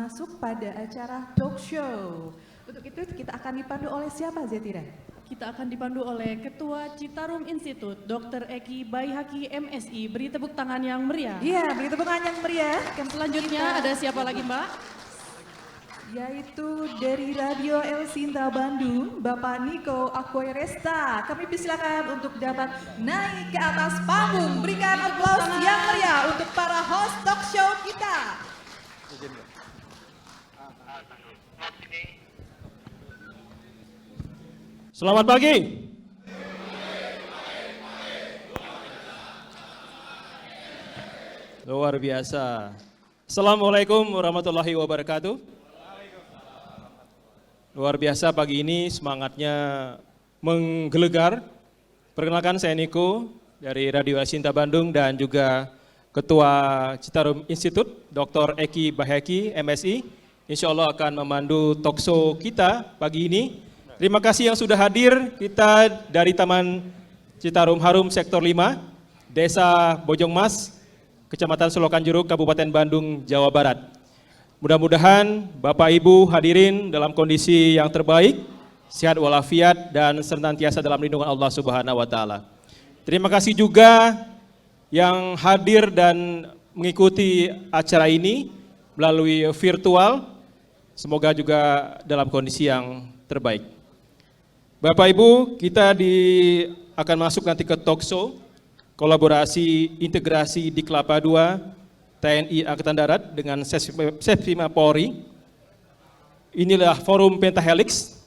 masuk pada acara talk show. Untuk itu kita akan dipandu oleh siapa, Zetira? Kita akan dipandu oleh Ketua Citarum Institute, Dr. Eki Baihaki MSI. Beri tepuk tangan yang meriah. Iya, beri tepuk tangan yang meriah. Selanjutnya ada siapa lagi, Mbak? Yaitu dari Radio El Sinta Bandung, Bapak Niko Aquaresta. Kami persilakan untuk dapat naik ke atas panggung. Berikan aplaus yang meriah untuk para host talk show kita. Selamat pagi. Luar biasa. Assalamualaikum warahmatullahi wabarakatuh. Luar biasa pagi ini semangatnya menggelegar. Perkenalkan saya Niko dari Radio Sinta Bandung dan juga Ketua Citarum Institute, Dr. Eki Baihaki MSI. Insya Allah akan memandu talkshow kita pagi ini. Terima kasih yang sudah hadir, kita dari Taman Citarum Harum Sektor 5, Desa Bojongmas, Kecamatan Selokan Jeruk, Kabupaten Bandung, Jawa Barat. Mudah-mudahan Bapak Ibu hadirin dalam kondisi yang terbaik, sehat walafiat dan senantiasa dalam lindungan Allah Subhanahu wa taala. Terima kasih juga yang hadir dan mengikuti acara ini melalui virtual. Semoga juga dalam kondisi yang terbaik. Bapak Ibu, kita akan masuk nanti ke talk show kolaborasi integrasi di Kelapa II TNI Angkatan Darat dengan Sesvima Polri. Inilah forum Pentahelix.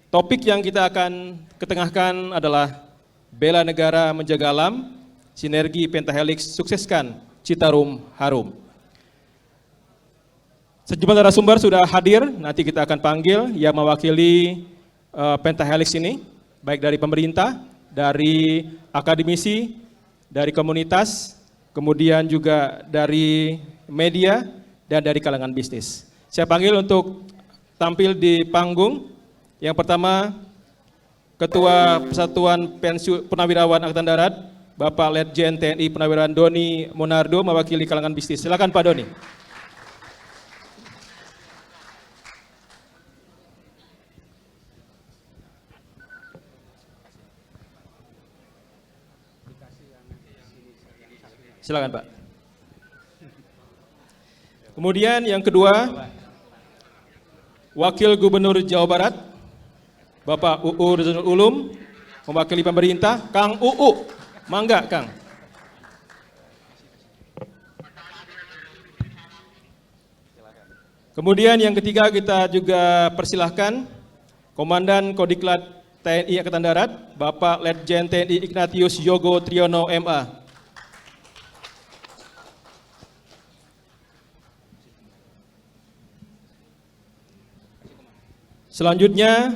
Topik yang kita akan ketengahkan adalah bela negara menjaga alam, sinergi Pentahelix sukseskan Citarum Harum. Sejumlah narasumber sudah hadir, nanti kita akan panggil yang mewakili Pentahelix ini, baik dari pemerintah, dari akademisi, dari komunitas, kemudian juga dari media, dan dari kalangan bisnis. Saya panggil untuk tampil di panggung. Yang pertama, Ketua Persatuan Purnawirawan Angkatan Darat, Bapak Letjen TNI Purnawirawan Doni Monardo, mewakili kalangan bisnis. Silakan Pak Doni. Silakan Pak. Kemudian yang kedua, Wakil Gubernur Jawa Barat, Bapak UU Ruzanul Ulum, mewakili pemerintah, Kang UU, mangga Kang. Kemudian yang ketiga kita juga persilahkan Komandan Kodiklat TNI Angkatan Darat, Bapak Letjen TNI Ignatius Yogo Triyono MA. Selanjutnya,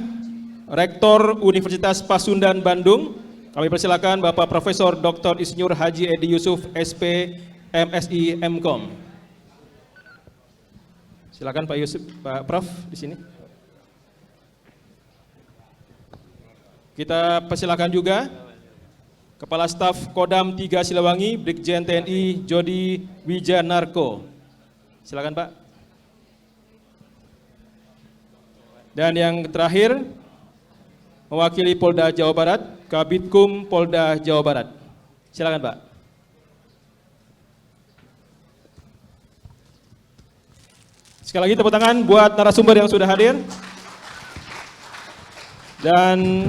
Rektor Universitas Pasundan Bandung, kami persilakan Bapak Profesor Dr. Insinyur Haji Edi Yusuf, SP, MSI, MKOM. Silakan Pak Yusuf, Pak Prof di sini. Kita persilakan juga Kepala Staf Kodam 3 Siliwangi, Brigjen TNI Jody Wijanarko. Silakan Pak. Dan yang terakhir, mewakili Polda Jawa Barat, Kabitkum Polda Jawa Barat. Silakan Pak. Sekali lagi tepuk tangan buat narasumber yang sudah hadir. Dan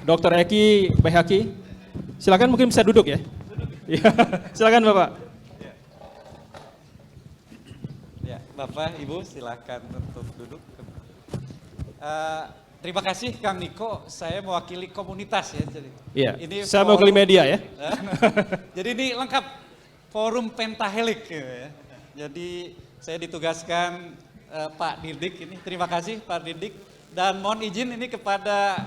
Dr. Eki Baihaki, silakan mungkin bisa duduk ya. Silakan Bapak. Ya, Bapak, Ibu silakan untuk duduk. Terima kasih Kang Niko, saya mewakili komunitas ya. Jadi, iya, ini saya mewakili media ya. Jadi ini lengkap forum Pentahelix ya. Jadi saya ditugaskan Pak Didik ini, terima kasih Pak Didik. Dan mohon izin ini kepada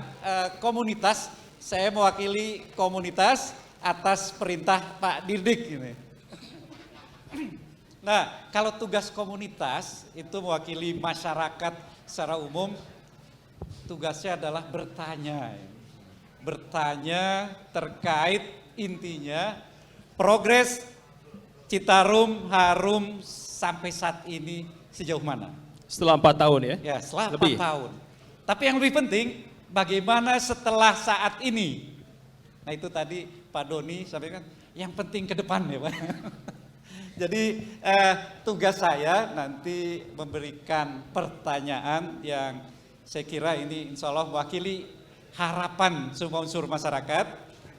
komunitas, saya mewakili komunitas atas perintah Pak Didik ini. Nah, kalau tugas komunitas itu mewakili masyarakat secara umum, tugasnya adalah bertanya. Bertanya terkait intinya progres Citarum Harum sampai saat ini sejauh mana? Setelah 4 tahun ya? Ya, setelah Lebih. 4 tahun. Tapi yang lebih penting, bagaimana setelah saat ini? Nah itu tadi Pak Doni sampaikan, yang penting ke depan ya Pak. Jadi tugas saya nanti memberikan pertanyaan yang saya kira ini insya Allah mewakili harapan semua unsur masyarakat.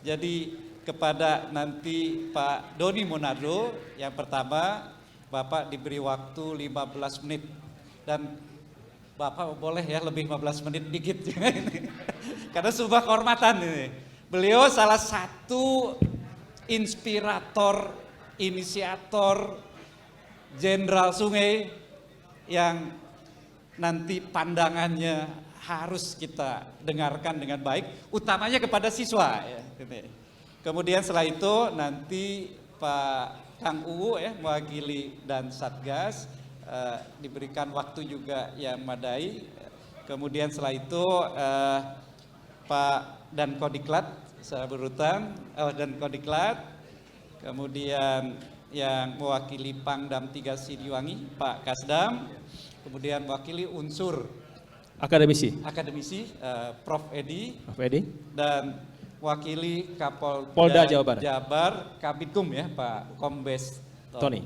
Jadi kepada nanti Pak Doni Monardo, yang pertama Bapak diberi waktu 15 menit. Dan Bapak boleh ya lebih 15 menit dikit juga ini. Karena sebuah kehormatan ini. Beliau salah satu inspirator, inisiator Jenderal Sungai yang nanti pandangannya harus kita dengarkan dengan baik, utamanya kepada siswa. Ya. Kemudian setelah itu nanti Pak Kang Uu ya mewakili dan Satgas diberikan waktu juga yang madai. Kemudian setelah itu Pak dan Kodiklat secara berurutan, dan Kodiklat, kemudian yang mewakili Pangdam 3 Siliwangi Pak Kasdam, kemudian mewakili unsur Akademisi. Prof. Edi, dan wakili Polda Jawa Barat. Jabar Kabitkum ya Pak Kombes Tony.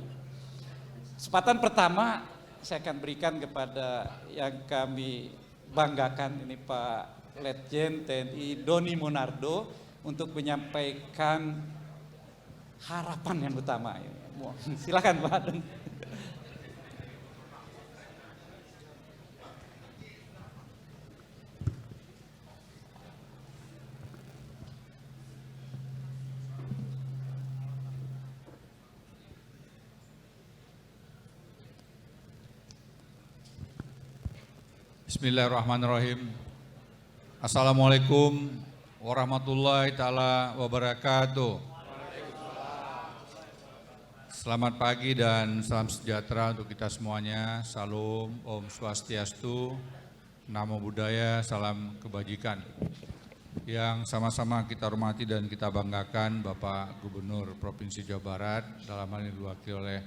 Kesempatan pertama saya akan berikan kepada yang kami banggakan ini Pak Letjen TNI Doni Monardo untuk menyampaikan harapan yang utama. Silakan Pak. Bismillahirrahmanirrahim. Assalamualaikum warahmatullahi ta'ala wabarakatuh. Selamat pagi dan salam sejahtera untuk kita semuanya. Salam, Om Swastiastu, Namo Buddhaya, salam kebajikan. Yang sama-sama kita hormati dan kita banggakan Bapak Gubernur Provinsi Jawa Barat, dalam hal ini diwakili oleh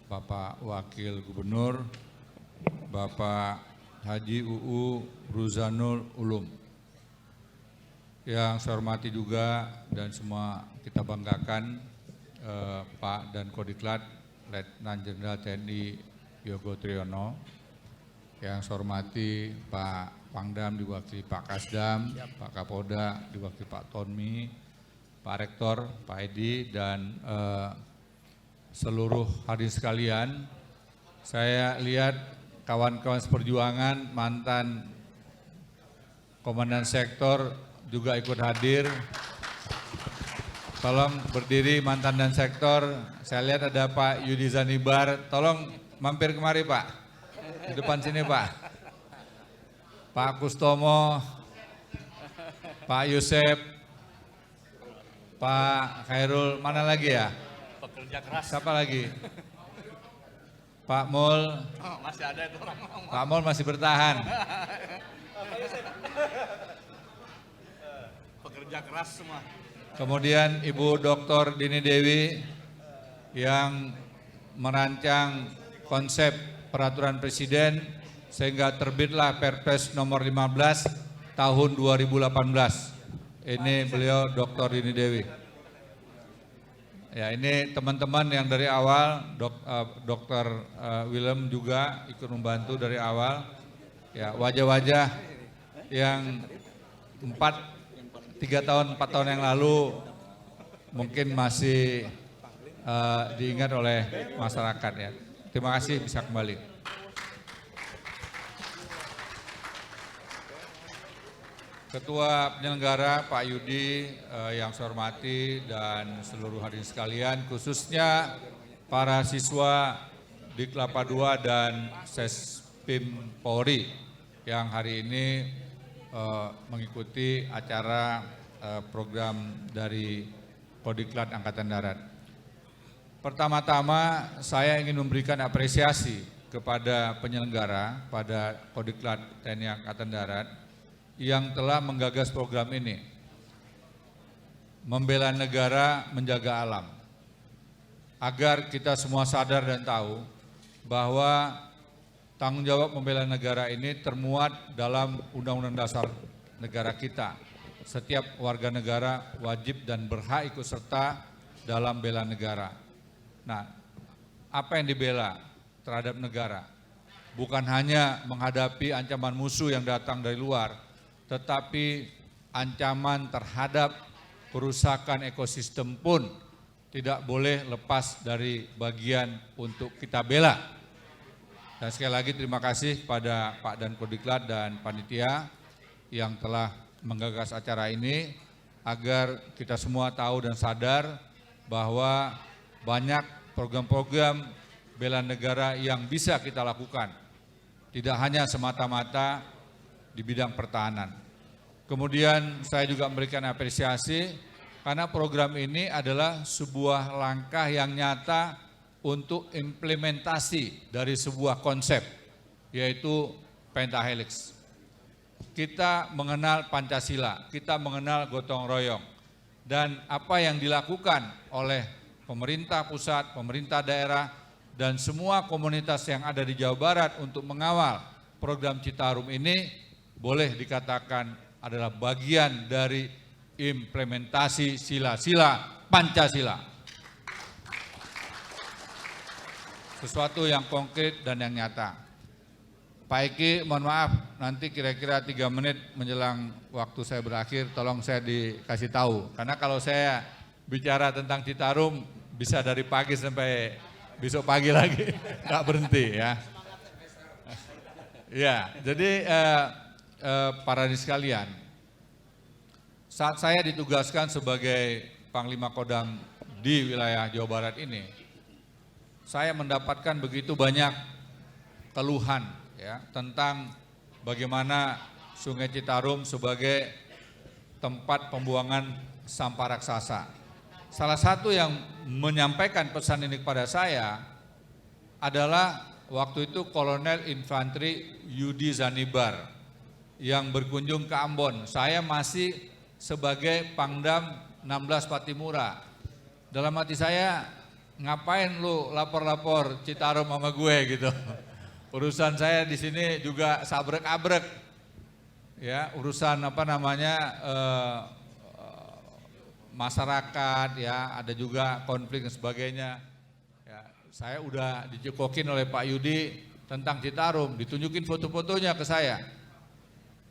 Bapak Wakil Gubernur, Bapak Haji UU Ruzanul Ulum. Yang saya hormati juga dan semua kita banggakan Pak dan Kodiklat Letnan Jenderal TNI Yogo Triyono. Yang saya hormati Pak Pangdam diwakili Pak Kasdam, Pak Kapolda diwakili Pak Tonmi, Pak Rektor, Pak Edi, dan seluruh hadirin sekalian. Saya lihat kawan-kawan seperjuangan, mantan komandan sektor juga ikut hadir. Tolong berdiri mantan dan sektor. Saya lihat ada Pak Yudi Zanibar. Tolong mampir kemari Pak. Di depan sini Pak. Pak Kustomo, Pak Yusef, Pak Khairul, mana lagi ya? Pekerja keras. Siapa lagi? Pak Mul, Masih ada itu orang ngomong. Pak Mul masih bertahan. Pekerja keras semua. Kemudian Ibu Dr. Dini Dewi yang merancang konsep peraturan presiden sehingga terbitlah Perpres nomor 15 tahun 2018. Ini beliau Dr. Dini Dewi. Ya, ini teman-teman yang dari awal, Dr. Willem juga ikut membantu dari awal. Ya, wajah-wajah yang 4 tahun yang lalu mungkin masih diingat oleh masyarakat ya. Terima kasih, bisa kembali. Ketua penyelenggara Pak Yudi yang saya hormati dan seluruh hadirin sekalian, khususnya para siswa di Kelapa II dan Sespim Polri yang hari ini mengikuti acara program dari Kodiklat Angkatan Darat. Pertama-tama saya ingin memberikan apresiasi kepada penyelenggara pada Kodiklat TNI Angkatan Darat yang telah menggagas program ini. Membela negara, menjaga alam. Agar kita semua sadar dan tahu bahwa tanggung jawab membela negara ini termuat dalam Undang-Undang Dasar negara kita. Setiap warga negara wajib dan berhak ikut serta dalam bela negara. Nah, apa yang dibela terhadap negara? Bukan hanya menghadapi ancaman musuh yang datang dari luar, tetapi ancaman terhadap kerusakan ekosistem pun tidak boleh lepas dari bagian untuk kita bela. Dan sekali lagi terima kasih kepada Pak dan Kodiklat dan panitia yang telah menggagas acara ini agar kita semua tahu dan sadar bahwa banyak program-program bela negara yang bisa kita lakukan. Tidak hanya semata-mata di bidang pertahanan. Kemudian saya juga memberikan apresiasi karena program ini adalah sebuah langkah yang nyata untuk implementasi dari sebuah konsep, yaitu pentahelix. Kita mengenal Pancasila, kita mengenal gotong royong, dan apa yang dilakukan oleh pemerintah pusat, pemerintah daerah, dan semua komunitas yang ada di Jawa Barat untuk mengawal program Citarum ini boleh dikatakan adalah bagian dari implementasi sila-sila Pancasila. Sesuatu yang konkret dan yang nyata. Pak Eki, mohon maaf, nanti kira-kira 3 menit menjelang waktu saya berakhir, tolong saya dikasih tahu. Karena kalau saya bicara tentang Citarum, bisa dari pagi sampai besok pagi lagi, nggak berhenti ya. Ya, jadi para hadirin sekalian, saat saya ditugaskan sebagai Panglima Kodam di wilayah Jawa Barat ini, saya mendapatkan begitu banyak keluhan ya tentang bagaimana Sungai Citarum sebagai tempat pembuangan sampah raksasa. Salah satu yang menyampaikan pesan ini kepada saya adalah waktu itu Kolonel Infanteri Yudi Zanibar yang berkunjung ke Ambon. Saya masih sebagai Pangdam 16 Patimura. Dalam hati saya, ngapain lu lapor-lapor Citarum sama gue gitu. Urusan saya di sini juga sabrek-abrek. Ya, urusan apa namanya masyarakat ya, ada juga konflik dan sebagainya. Ya, saya udah dicekokin oleh Pak Yudi tentang Citarum, ditunjukin foto-fotonya ke saya.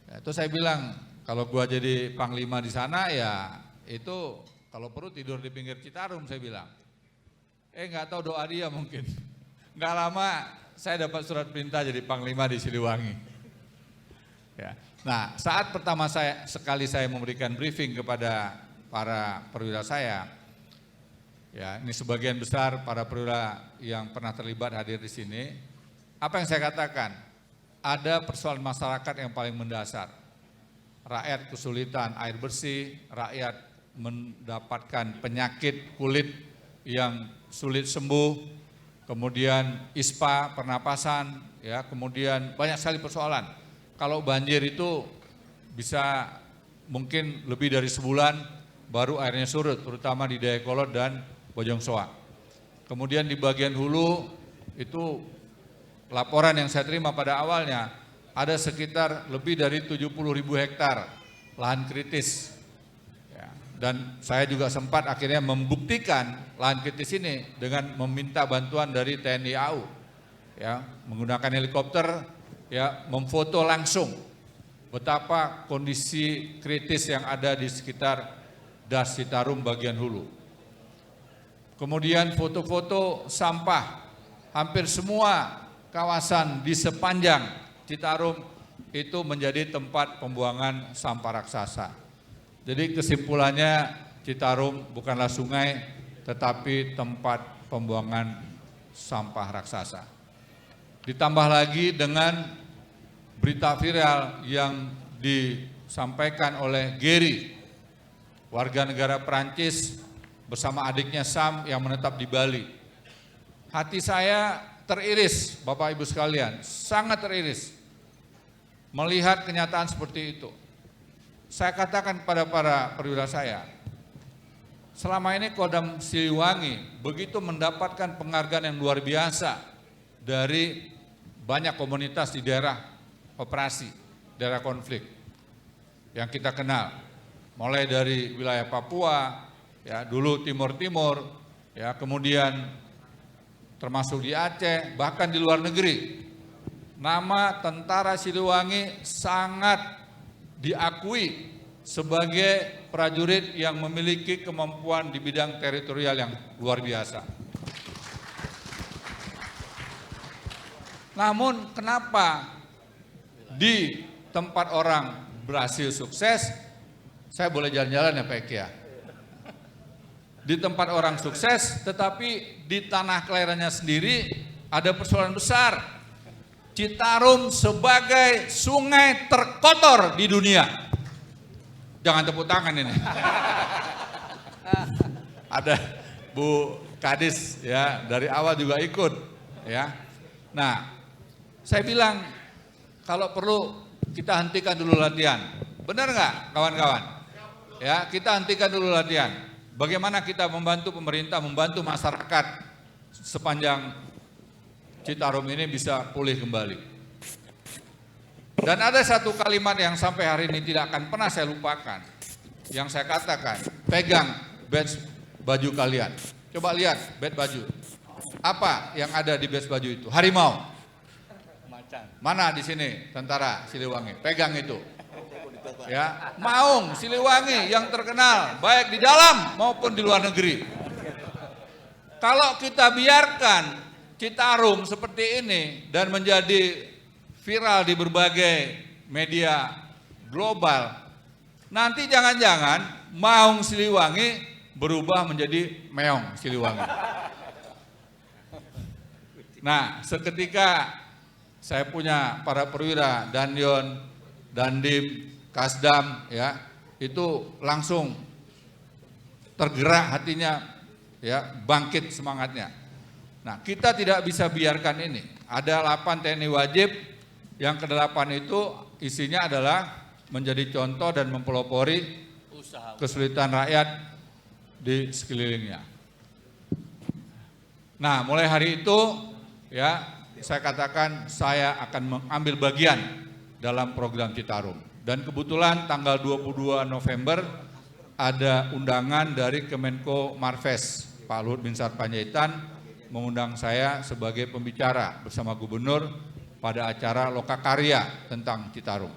Ya, itu saya bilang, kalau gua jadi panglima di sana ya itu kalau perlu tidur di pinggir Citarum, saya bilang. Nggak tahu doa dia mungkin. Nggak lama saya dapat surat perintah jadi panglima di Siliwangi. Ya. Nah, saat pertama saya memberikan briefing kepada para perwira saya, ya ini sebagian besar para perwira yang pernah terlibat hadir di sini. Apa yang saya katakan? Ada persoalan masyarakat yang paling mendasar. Rakyat kesulitan air bersih, rakyat mendapatkan penyakit kulit yang sulit sembuh, kemudian ISPA, pernapasan, ya, kemudian banyak sekali persoalan. Kalau banjir itu bisa mungkin lebih dari sebulan baru airnya surut, terutama di Dayakolot dan Bojongsoang. Kemudian di bagian hulu itu laporan yang saya terima pada awalnya ada sekitar lebih dari 70.000 hektar lahan kritis. Ya, dan saya juga sempat akhirnya membuktikan lahan kritis ini dengan meminta bantuan dari TNI AU. Ya, menggunakan helikopter, ya, memfoto langsung betapa kondisi kritis yang ada di sekitar Das Citarum bagian hulu. Kemudian foto-foto sampah, hampir semua kawasan di sepanjang Citarum itu menjadi tempat pembuangan sampah raksasa. Jadi kesimpulannya Citarum bukanlah sungai tetapi tempat pembuangan sampah raksasa. Ditambah lagi dengan berita viral yang disampaikan oleh Gary, warga negara Perancis bersama adiknya Sam yang menetap di Bali. Hati saya teriris, Bapak Ibu sekalian, sangat teriris melihat kenyataan seperti itu. Saya katakan kepada para perwira saya, selama ini Kodam Siliwangi begitu mendapatkan penghargaan yang luar biasa dari banyak komunitas di daerah operasi, daerah konflik yang kita kenal, mulai dari wilayah Papua, ya dulu Timur-Timur, ya kemudian termasuk di Aceh, bahkan di luar negeri. Nama Tentara Siliwangi sangat diakui sebagai prajurit yang memiliki kemampuan di bidang teritorial yang luar biasa. Namun kenapa di tempat orang berhasil sukses, saya boleh jalan-jalan ya Pak Eki ya. Di tempat orang sukses, tetapi di tanah kelahirannya sendiri ada persoalan besar. Citarum sebagai sungai terkotor di dunia. Jangan tepuk tangan ini. Ada Bu Kadis ya, dari awal juga ikut ya. Nah, saya bilang kalau perlu kita hentikan dulu latihan. Benar nggak kawan-kawan? Ya, kita hentikan dulu latihan. Bagaimana kita membantu pemerintah, membantu masyarakat sepanjang Citarum ini bisa pulih kembali. Dan ada satu kalimat yang sampai hari ini tidak akan pernah saya lupakan. Yang saya katakan, pegang badge baju kalian. Coba lihat badge baju. Apa yang ada di badge baju itu? Harimau. Mana di sini tentara Siliwangi? Pegang itu. Ya, Maung Siliwangi yang terkenal baik di dalam maupun di luar negeri. Kalau kita biarkan Citarum seperti ini dan menjadi viral di berbagai media global, nanti jangan-jangan Maung Siliwangi berubah menjadi Meong Siliwangi. Nah, seketika saya punya para perwira, Danyon, Dandim, Kasdam, ya itu langsung tergerak hatinya, ya bangkit semangatnya. Nah, kita tidak bisa biarkan ini. Ada 8 TNI wajib, yang ke-8 itu isinya adalah menjadi contoh dan mempelopori kesulitan rakyat di sekelilingnya. Nah, mulai hari itu, ya saya katakan saya akan mengambil bagian dalam program Citarum. Dan kebetulan tanggal 22 November ada undangan dari Kemenko Marves, Pak Luhut Binsar Panjaitan mengundang saya sebagai pembicara bersama Gubernur pada acara Lokakarya tentang Citarum.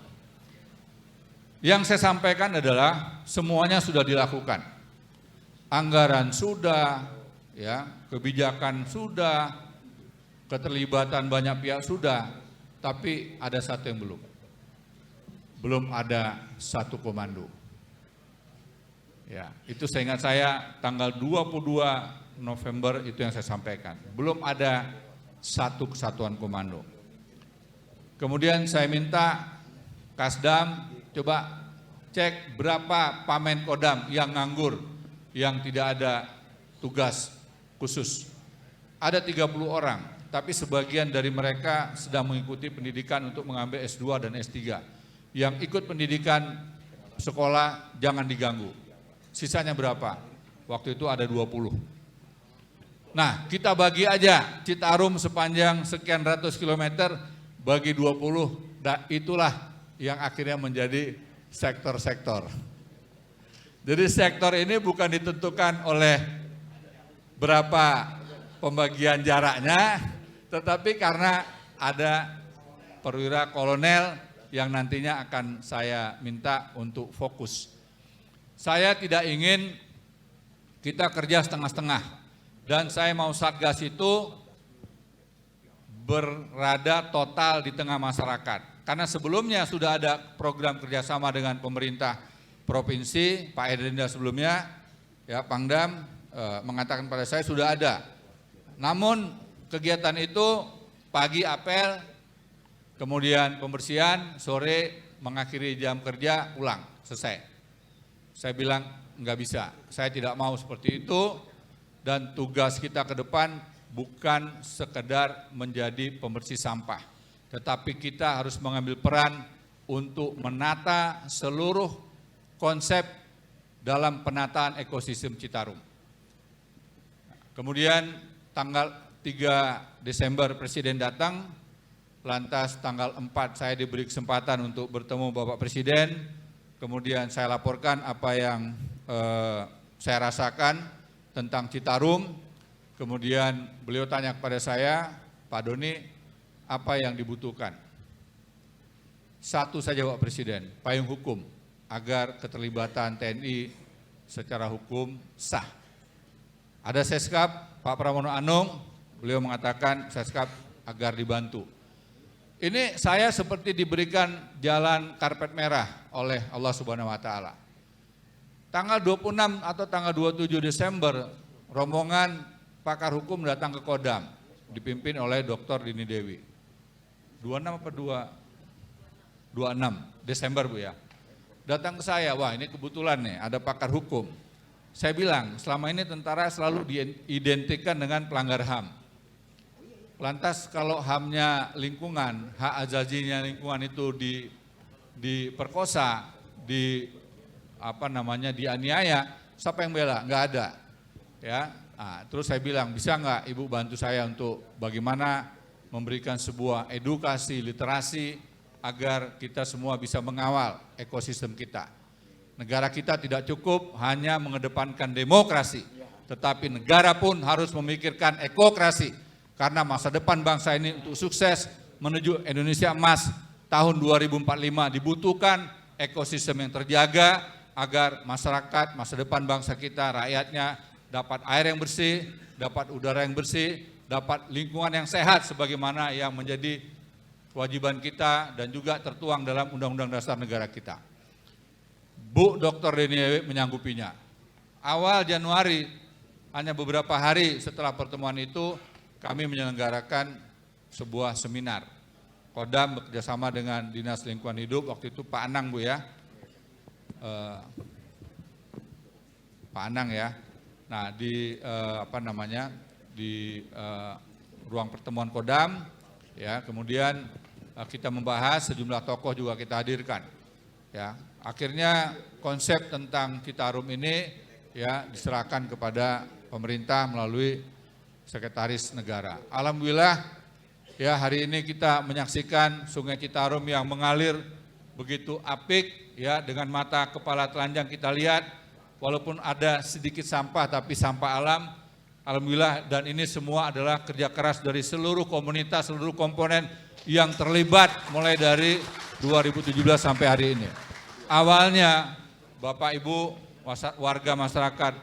Yang saya sampaikan adalah semuanya sudah dilakukan. Anggaran sudah, ya, kebijakan sudah, keterlibatan banyak pihak sudah, tapi ada satu yang belum. Belum ada satu komando. Ya, itu seingat saya tanggal 22 November itu yang saya sampaikan. Belum ada satu kesatuan komando. Kemudian saya minta Kasdam coba cek berapa Pamen Kodam yang nganggur, yang tidak ada tugas khusus. Ada 30 orang. Tapi sebagian dari mereka sedang mengikuti pendidikan untuk mengambil S2 dan S3. Yang ikut pendidikan sekolah jangan diganggu. Sisanya berapa? Waktu itu ada 20. Nah, kita bagi aja Citarum sepanjang sekian ratus kilometer bagi 20. Dan itulah yang akhirnya menjadi sektor-sektor. Jadi sektor ini bukan ditentukan oleh berapa pembagian jaraknya, tetapi karena ada perwira kolonel yang nantinya akan saya minta untuk fokus. Saya tidak ingin kita kerja setengah-setengah, dan saya mau Satgas itu berada total di tengah masyarakat. Karena sebelumnya sudah ada program kerjasama dengan pemerintah provinsi, Pak Edrinda sebelumnya, ya Pangdam mengatakan pada saya sudah ada. Namun kegiatan itu pagi apel, kemudian pembersihan, sore mengakhiri jam kerja, pulang, selesai. Saya bilang enggak bisa, saya tidak mau seperti itu, dan tugas kita ke depan bukan sekedar menjadi pembersih sampah, tetapi kita harus mengambil peran untuk menata seluruh konsep dalam penataan ekosistem Citarum. Kemudian tanggal 3 Desember Presiden datang, lantas tanggal 4 saya diberi kesempatan untuk bertemu Bapak Presiden, kemudian saya laporkan apa yang saya rasakan tentang Citarum, kemudian beliau tanya kepada saya, Pak Doni, apa yang dibutuhkan? Satu saja Pak Presiden, payung hukum, agar keterlibatan TNI secara hukum sah. Ada Seskap, Pak Pramono Anung, beliau mengatakan Seskap agar dibantu. Ini saya seperti diberikan jalan karpet merah oleh Allah Subhanahu wa Ta'ala. Tanggal 26 atau tanggal 27 Desember, rombongan pakar hukum datang ke Kodam, dipimpin oleh Dr. Dini Dewi. 26 apa 26 Desember Bu ya. Datang ke saya, wah ini kebetulan nih ada pakar hukum. Saya bilang, selama ini tentara selalu diidentikan dengan pelanggar HAM. Lantas kalau HAM-nya lingkungan, hak azazinya lingkungan itu diperkosa, dianiaya, siapa yang bela? Enggak ada. Ya. Nah, terus saya bilang, bisa enggak Ibu bantu saya untuk bagaimana memberikan sebuah edukasi, literasi agar kita semua bisa mengawal ekosistem kita. Negara kita tidak cukup hanya mengedepankan demokrasi, tetapi negara pun harus memikirkan ekokrasi. Karena masa depan bangsa ini untuk sukses menuju Indonesia emas tahun 2045 dibutuhkan ekosistem yang terjaga agar masyarakat, masa depan bangsa kita, rakyatnya dapat air yang bersih, dapat udara yang bersih, dapat lingkungan yang sehat sebagaimana yang menjadi kewajiban kita dan juga tertuang dalam Undang-Undang Dasar Negara kita. Bu Dr. Deni Dewi menyanggupinya. Awal Januari, hanya beberapa hari setelah pertemuan itu, kami menyelenggarakan sebuah seminar. Kodam bekerjasama dengan Dinas Lingkungan Hidup, waktu itu Pak Anang Bu ya. Pak Anang ya. Nah di ruang pertemuan Kodam, ya kemudian kita membahas sejumlah tokoh juga kita hadirkan. Ya, akhirnya konsep tentang Citarum ini ya diserahkan kepada pemerintah melalui Sekretaris Negara. Alhamdulillah ya hari ini kita menyaksikan Sungai Citarum yang mengalir begitu apik ya, dengan mata kepala telanjang kita lihat walaupun ada sedikit sampah tapi sampah alam. Alhamdulillah, dan ini semua adalah kerja keras dari seluruh komunitas, seluruh komponen yang terlibat mulai dari 2017 sampai hari ini. Awalnya Bapak Ibu warga masyarakat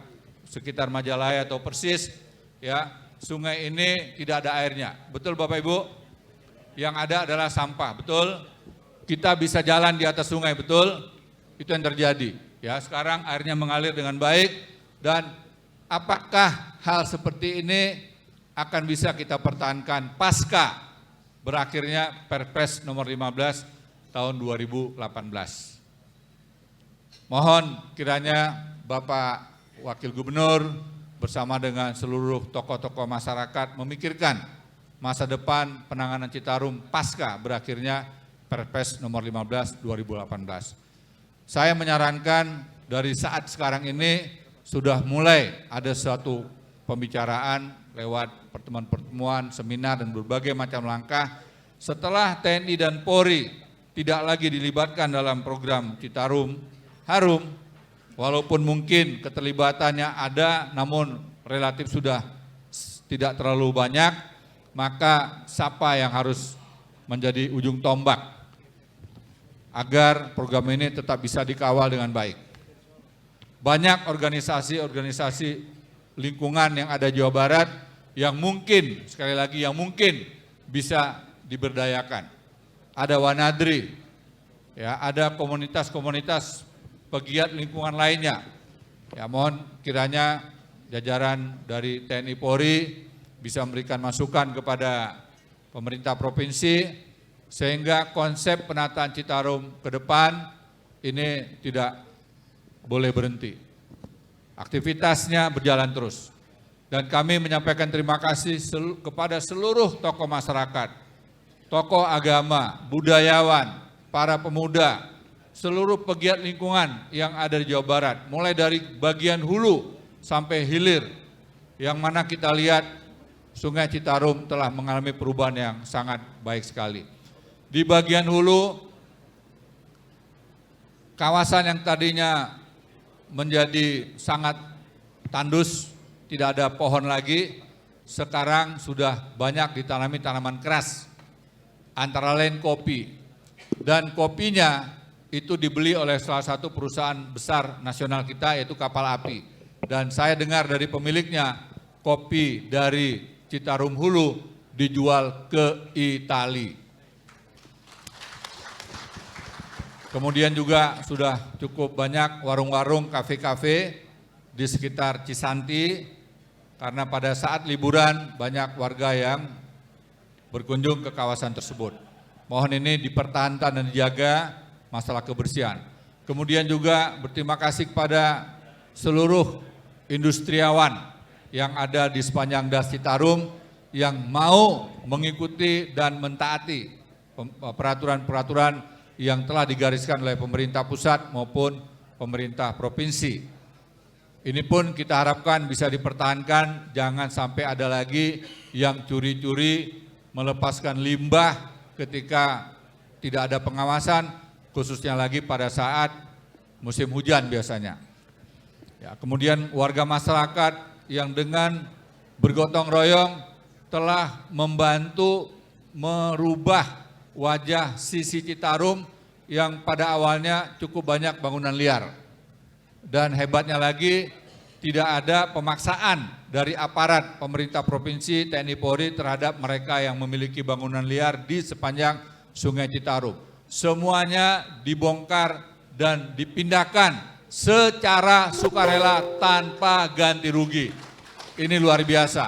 sekitar Majalaya atau Persis ya, sungai ini tidak ada airnya. Betul Bapak Ibu? Yang ada adalah sampah, betul? Kita bisa jalan di atas sungai, betul? Itu yang terjadi. Ya, sekarang airnya mengalir dengan baik, dan apakah hal seperti ini akan bisa kita pertahankan pasca berakhirnya Perpres nomor 15 tahun 2018. Mohon kiranya Bapak Wakil Gubernur bersama dengan seluruh tokoh-tokoh masyarakat memikirkan masa depan penanganan Citarum pasca berakhirnya Perpres nomor 15 2018. Saya menyarankan dari saat sekarang ini sudah mulai ada suatu pembicaraan lewat pertemuan-pertemuan, seminar dan berbagai macam langkah. Setelah TNI dan Polri tidak lagi dilibatkan dalam program Citarum Harum, walaupun mungkin keterlibatannya ada namun relatif sudah tidak terlalu banyak, maka siapa yang harus menjadi ujung tombak agar program ini tetap bisa dikawal dengan baik. Banyak organisasi-organisasi lingkungan yang ada di Jawa Barat yang mungkin, sekali lagi yang mungkin bisa diberdayakan. Ada Wanadri, ya, ada komunitas-komunitas pegiat lingkungan lainnya. Ya, mohon kiranya jajaran dari TNI Polri bisa memberikan masukan kepada pemerintah provinsi sehingga konsep penataan Citarum ke depan ini tidak boleh berhenti. Aktivitasnya berjalan terus. Dan kami menyampaikan terima kasih kepada seluruh tokoh masyarakat, tokoh agama, budayawan, para pemuda, seluruh pegiat lingkungan yang ada di Jawa Barat, mulai dari bagian hulu sampai hilir, yang mana kita lihat Sungai Citarum telah mengalami perubahan yang sangat baik sekali. Di bagian hulu, kawasan yang tadinya menjadi sangat tandus, tidak ada pohon lagi, sekarang sudah banyak ditanami tanaman keras, antara lain kopi. Dan kopinya itu dibeli oleh salah satu perusahaan besar nasional kita, yaitu Kapal Api. Dan saya dengar dari pemiliknya, kopi dari Citarum Hulu dijual ke Itali. Kemudian juga sudah cukup banyak warung-warung, kafe-kafe di sekitar Cisanti, karena pada saat liburan banyak warga yang berkunjung ke kawasan tersebut. Mohon ini dipertahankan dan dijaga masalah kebersihan. Kemudian juga berterima kasih kepada seluruh industriawan yang ada di sepanjang Das Citarum yang mau mengikuti dan mentaati peraturan-peraturan yang telah digariskan oleh pemerintah pusat maupun pemerintah provinsi. Ini pun kita harapkan bisa dipertahankan, jangan sampai ada lagi yang curi-curi melepaskan limbah ketika tidak ada pengawasan, khususnya lagi pada saat musim hujan biasanya. Ya, kemudian warga masyarakat yang dengan bergotong royong telah membantu merubah wajah sisi Citarum yang pada awalnya cukup banyak bangunan liar. Dan hebatnya lagi, tidak ada pemaksaan dari aparat pemerintah provinsi, TNI Polri terhadap mereka yang memiliki bangunan liar di sepanjang Sungai Citarum. Semuanya dibongkar dan dipindahkan secara sukarela tanpa ganti rugi. Ini luar biasa.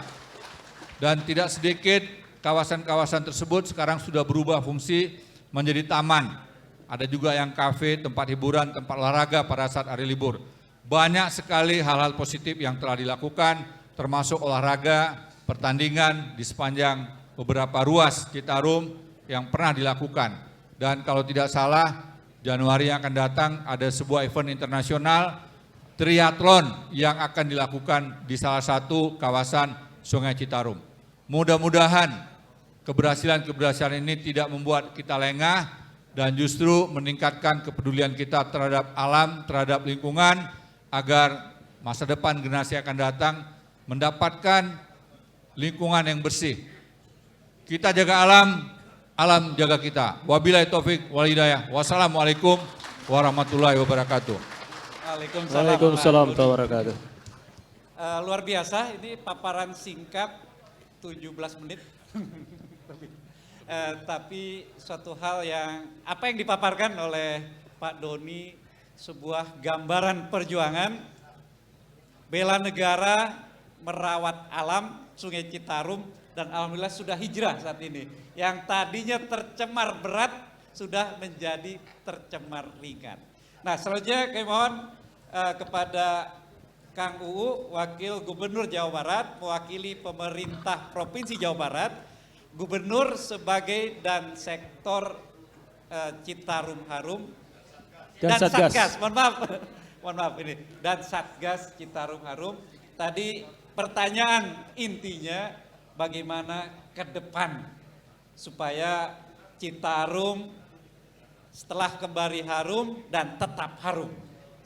Dan tidak sedikit kawasan-kawasan tersebut sekarang sudah berubah fungsi menjadi taman. Ada juga yang kafe, tempat hiburan, tempat olahraga pada saat hari libur. Banyak sekali hal-hal positif yang telah dilakukan, termasuk olahraga, pertandingan di sepanjang beberapa ruas Citarum yang pernah dilakukan. Dan kalau tidak salah, Januari yang akan datang ada sebuah event internasional triathlon yang akan dilakukan di salah satu kawasan Sungai Citarum. Mudah-mudahan keberhasilan-keberhasilan ini tidak membuat kita lengah dan justru meningkatkan kepedulian kita terhadap alam, terhadap lingkungan, agar masa depan generasi yang akan datang mendapatkan lingkungan yang bersih. Kita jaga alam, alam jaga kita. Wabillahi taufik wal hidayah. Wassalamualaikum warahmatullahi wabarakatuh. Waalaikumsalam warahmatullahi wabarakatuh. Luar biasa, ini paparan singkat 17 menit. Tapi suatu hal yang, apa yang dipaparkan oleh Pak Doni, sebuah gambaran perjuangan, bela negara, merawat alam, Sungai Citarum, dan alhamdulillah sudah hijrah saat ini. Yang tadinya tercemar berat, sudah menjadi tercemar ringan. Nah, selanjutnya kami mohon kepada Kang Uu, Wakil Gubernur Jawa Barat, mewakili pemerintah Provinsi Jawa Barat, Gubernur sebagai dan sektor Citarum Harum, dan Satgas, mohon maaf ini, dan Satgas Citarum Harum. Tadi pertanyaan intinya bagaimana ke depan supaya Citarum setelah kembali harum dan tetap harum.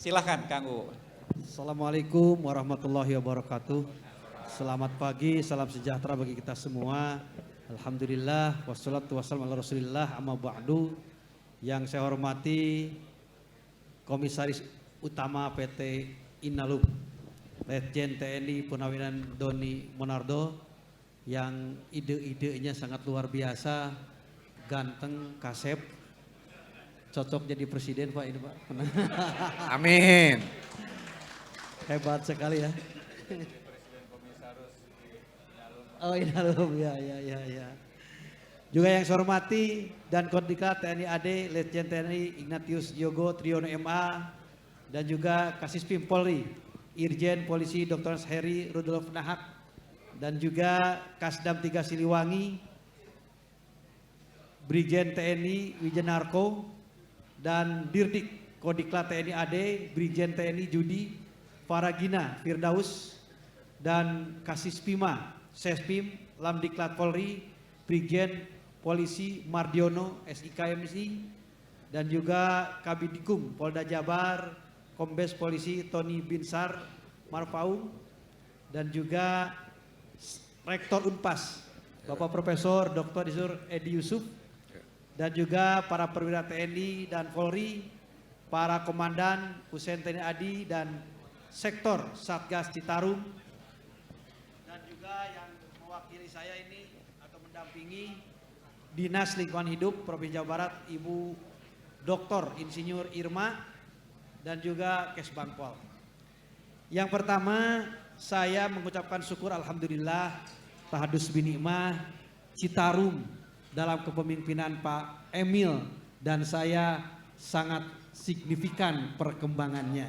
Silakan Kang U. Assalamualaikum warahmatullahi wabarakatuh. Selamat pagi, salam sejahtera bagi kita semua. Alhamdulillah, wassalatu wassalamu ala rasulillah, amma ba'du. Yang saya hormati Komisaris Utama PT Inalum, Letjen TNI Purnawiran Doni Monardo, yang ide-idenya sangat luar biasa, ganteng, kasep, cocok jadi presiden Pak ini Pak. Amin. Hebat sekali ya. Oh Inalum, ya. Juga yang saya hormati dan Kordika TNI AD, Letjen TNI Ignatius Yogo Triyono MA, dan juga Kasispim Polri, Irjen Polisi Dr. Heri Rudolf Nahak, dan juga Kasdam 3 Siliwangi, Brigjen TNI Wijenarko, dan Dirdik Kodiklat TNI AD, Brigjen TNI Judi Faragina Firdaus, dan Kasispima Sespim Lamdiklat Polri, Brigjen Polisi Mardiono, SIKMSI, dan juga Kabidikum Polda Jabar, Kombes Polisi Tony Binsar Marfaung, dan juga Rektor Unpas, Bapak Profesor Dr. Dr. Edi Yusuf, dan juga para perwira TNI dan Polri, para komandan Hussein TNI Adi dan Sektor Satgas Citarum, dan juga yang mewakili saya ini atau mendampingi Dinas Lingkungan Hidup Provinsi Jawa Barat, Ibu Dr. Insinyur Irma, dan juga Kesbangpol. Yang pertama, saya mengucapkan syukur alhamdulillah tahadus binikmah Citarum dalam kepemimpinan Pak Emil dan saya sangat signifikan perkembangannya.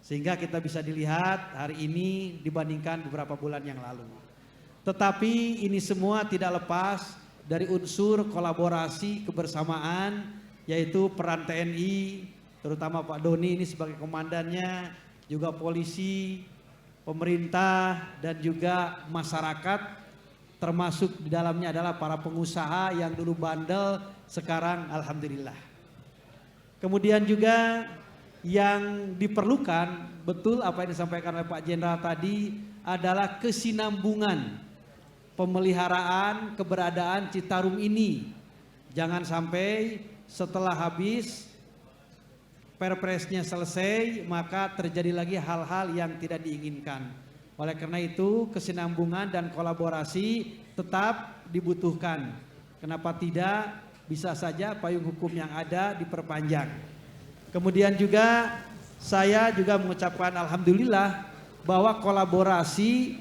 Sehingga kita bisa dilihat hari ini dibandingkan beberapa bulan yang lalu. Tetapi ini semua tidak lepas dari unsur kolaborasi kebersamaan, yaitu peran TNI, terutama Pak Doni ini sebagai komandannya, juga polisi, pemerintah, dan juga masyarakat, termasuk di dalamnya adalah para pengusaha yang dulu bandel, sekarang alhamdulillah. Kemudian juga yang diperlukan, betul apa yang disampaikan oleh Pak Jenderal tadi, adalah kesinambungan pemeliharaan keberadaan Citarum ini. Jangan sampai setelah habis perpresnya selesai maka terjadi lagi hal-hal yang tidak diinginkan. Oleh karena itu kesinambungan dan kolaborasi tetap dibutuhkan. Kenapa tidak? Bisa saja payung hukum yang ada diperpanjang. Kemudian juga saya juga mengucapkan alhamdulillah bahwa kolaborasi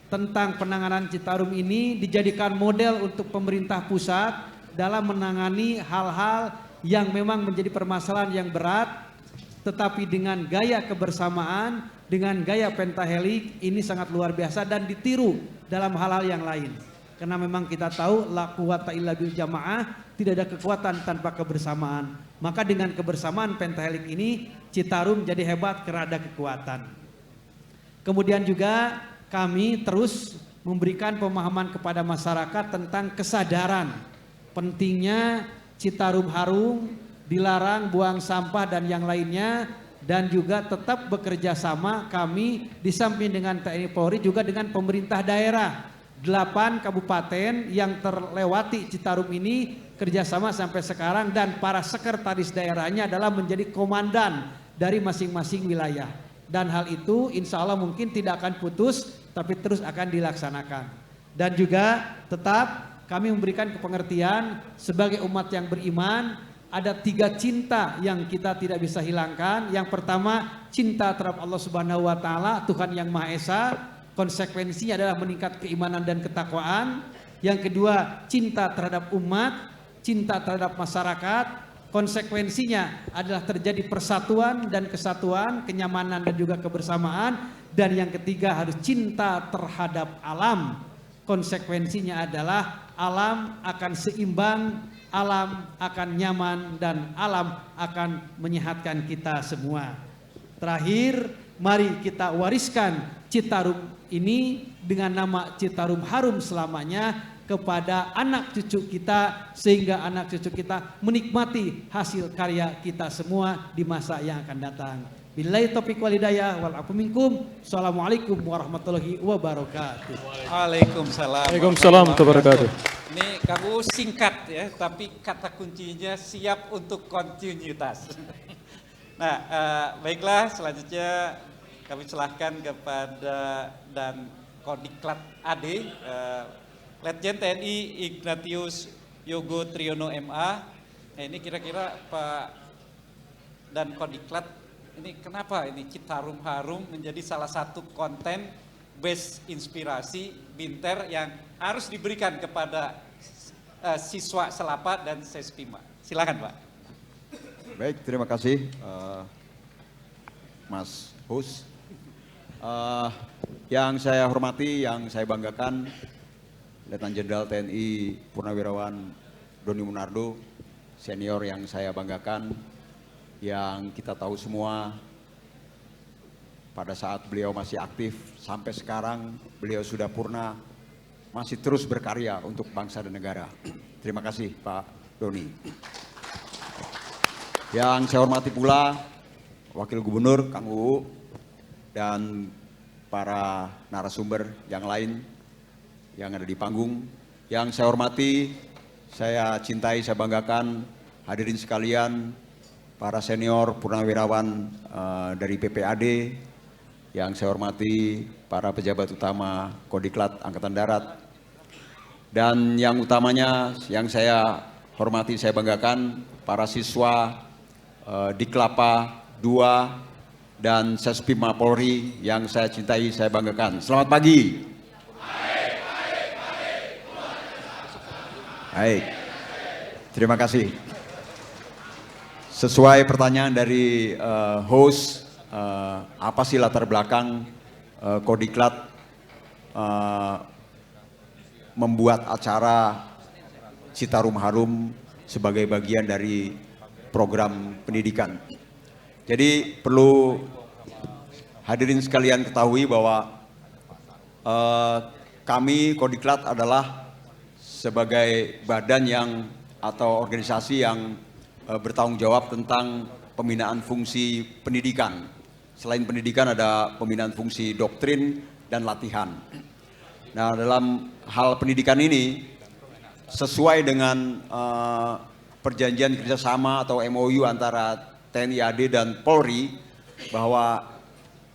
tentang penanganan Citarum ini dijadikan model untuk pemerintah pusat dalam menangani hal-hal yang memang menjadi permasalahan yang berat, tetapi dengan gaya kebersamaan, dengan gaya pentahelik ini sangat luar biasa dan ditiru dalam hal-hal yang lain. Karena memang kita tahu la quwata illa bil jamaah, tidak ada kekuatan tanpa kebersamaan. Maka dengan kebersamaan pentahelik ini Citarum jadi hebat karena ada kekuatan. Kemudian juga kami terus memberikan pemahaman kepada masyarakat tentang kesadaran pentingnya Citarum harum, dilarang buang sampah dan yang lainnya, dan juga tetap bekerja sama kami di samping dengan TNI Polri juga dengan pemerintah daerah. 8 kabupaten yang terlewati Citarum ini kerjasama sampai sekarang, dan para sekretaris daerahnya adalah menjadi komandan dari masing-masing wilayah. Dan hal itu insya Allah mungkin tidak akan putus, tapi terus akan dilaksanakan. Dan juga tetap kami memberikan kepengertian sebagai umat yang beriman, ada 3 cinta yang kita tidak bisa hilangkan. Yang pertama, cinta terhadap Allah Subhanahu wa taala, Tuhan yang Maha Esa. Konsekuensinya adalah meningkat keimanan dan ketakwaan. Yang kedua, cinta terhadap umat, cinta terhadap masyarakat. Konsekuensinya adalah terjadi persatuan dan kesatuan, kenyamanan dan juga kebersamaan. Dan yang ketiga harus cinta terhadap alam. Konsekuensinya adalah alam akan seimbang, alam akan nyaman, dan alam akan menyehatkan kita semua. Terakhir, mari kita wariskan Citarum ini dengan nama Citarum harum selamanya kepada anak cucu kita, sehingga anak cucu kita menikmati hasil karya kita semua di masa yang akan datang. Billahi taufiq wal hidayah wal afu minkum. Assalamualaikum warahmatullahi wabarakatuh. Waalaikumsalam. Waalaikumsalam warahmatullahi wabarakatuh. Ini kamu singkat ya, tapi kata kuncinya siap untuk kontinuitas. Nah, baiklah, selanjutnya kami silahkan kepada dan Kodiklat AD, Letjen TNI Ignatius Yogo Triyono MA. Nah, ini kira-kira Pak dan Kodiklat, ini kenapa ini Citarum harum menjadi salah satu konten base inspirasi Binter yang harus diberikan kepada siswa Selapa dan Sespima. Silakan Pak. Baik, terima kasih Mas Hus. Yang saya hormati, yang saya banggakan, Letnan Jenderal TNI Purnawirawan Doni Munardo, senior yang saya banggakan, yang kita tahu semua pada saat beliau masih aktif sampai sekarang beliau sudah purna masih terus berkarya untuk bangsa dan negara. Terima kasih Pak Doni. Yang saya hormati pula Wakil Gubernur Kang Uu dan para narasumber yang lain yang ada di panggung. Yang saya hormati, saya cintai, saya banggakan hadirin sekalian, para senior purnawirawan dari PPAD, yang saya hormati para pejabat utama Kodiklat Angkatan Darat, dan yang utamanya yang saya hormati, saya banggakan para siswa di Kelapa 2 dan Sespima Polri yang saya cintai, saya banggakan. Selamat pagi. Baik, terima kasih. Sesuai pertanyaan dari host, apa sih latar belakang Kodiklat membuat acara Citarum Harum sebagai bagian dari program pendidikan. Jadi perlu hadirin sekalian ketahui bahwa kami Kodiklat adalah sebagai badan yang atau organisasi yang bertanggung jawab tentang pembinaan fungsi pendidikan. Selain pendidikan ada pembinaan fungsi doktrin dan latihan. Nah, dalam hal pendidikan ini sesuai dengan perjanjian kerjasama atau MOU antara TNI AD dan Polri bahwa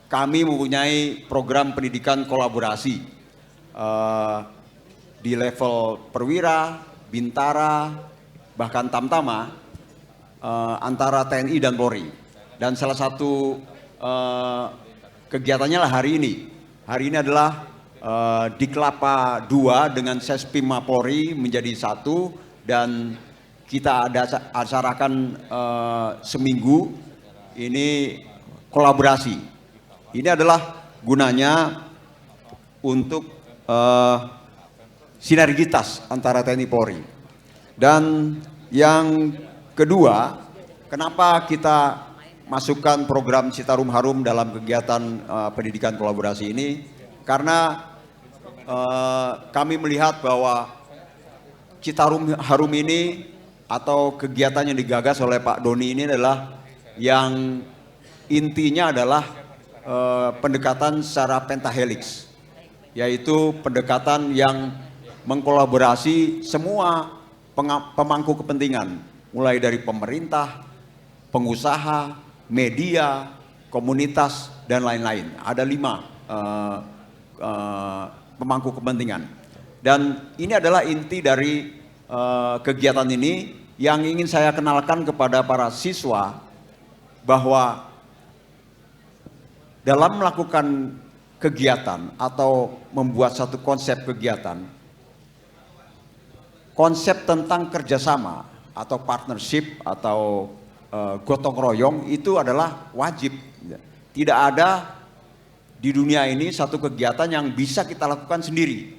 kami mempunyai program pendidikan kolaborasi di level perwira, bintara, bahkan tamtama antara TNI dan Polri. Dan salah satu kegiatannya lah hari ini. Hari ini adalah di Kelapa 2 dengan Sespima Polri menjadi satu dan kita ada acarakan seminggu ini kolaborasi. Ini adalah gunanya untuk sinergitas antara TNI Polri. Dan yang kedua, kenapa kita masukkan program Citarum Harum dalam kegiatan pendidikan kolaborasi ini? Karena kami melihat bahwa Citarum Harum ini atau kegiatan yang digagas oleh Pak Doni ini adalah yang intinya adalah pendekatan secara pentahelix, yaitu pendekatan yang mengkolaborasi semua pemangku kepentingan, mulai dari pemerintah, pengusaha, media, komunitas, dan lain-lain. Ada 5 pemangku kepentingan. Dan ini adalah inti dari kegiatan ini yang ingin saya kenalkan kepada para siswa bahwa dalam melakukan kegiatan atau membuat satu konsep kegiatan, konsep tentang kerjasama atau partnership atau gotong royong itu adalah wajib. Tidak ada di dunia ini satu kegiatan yang bisa kita lakukan sendiri.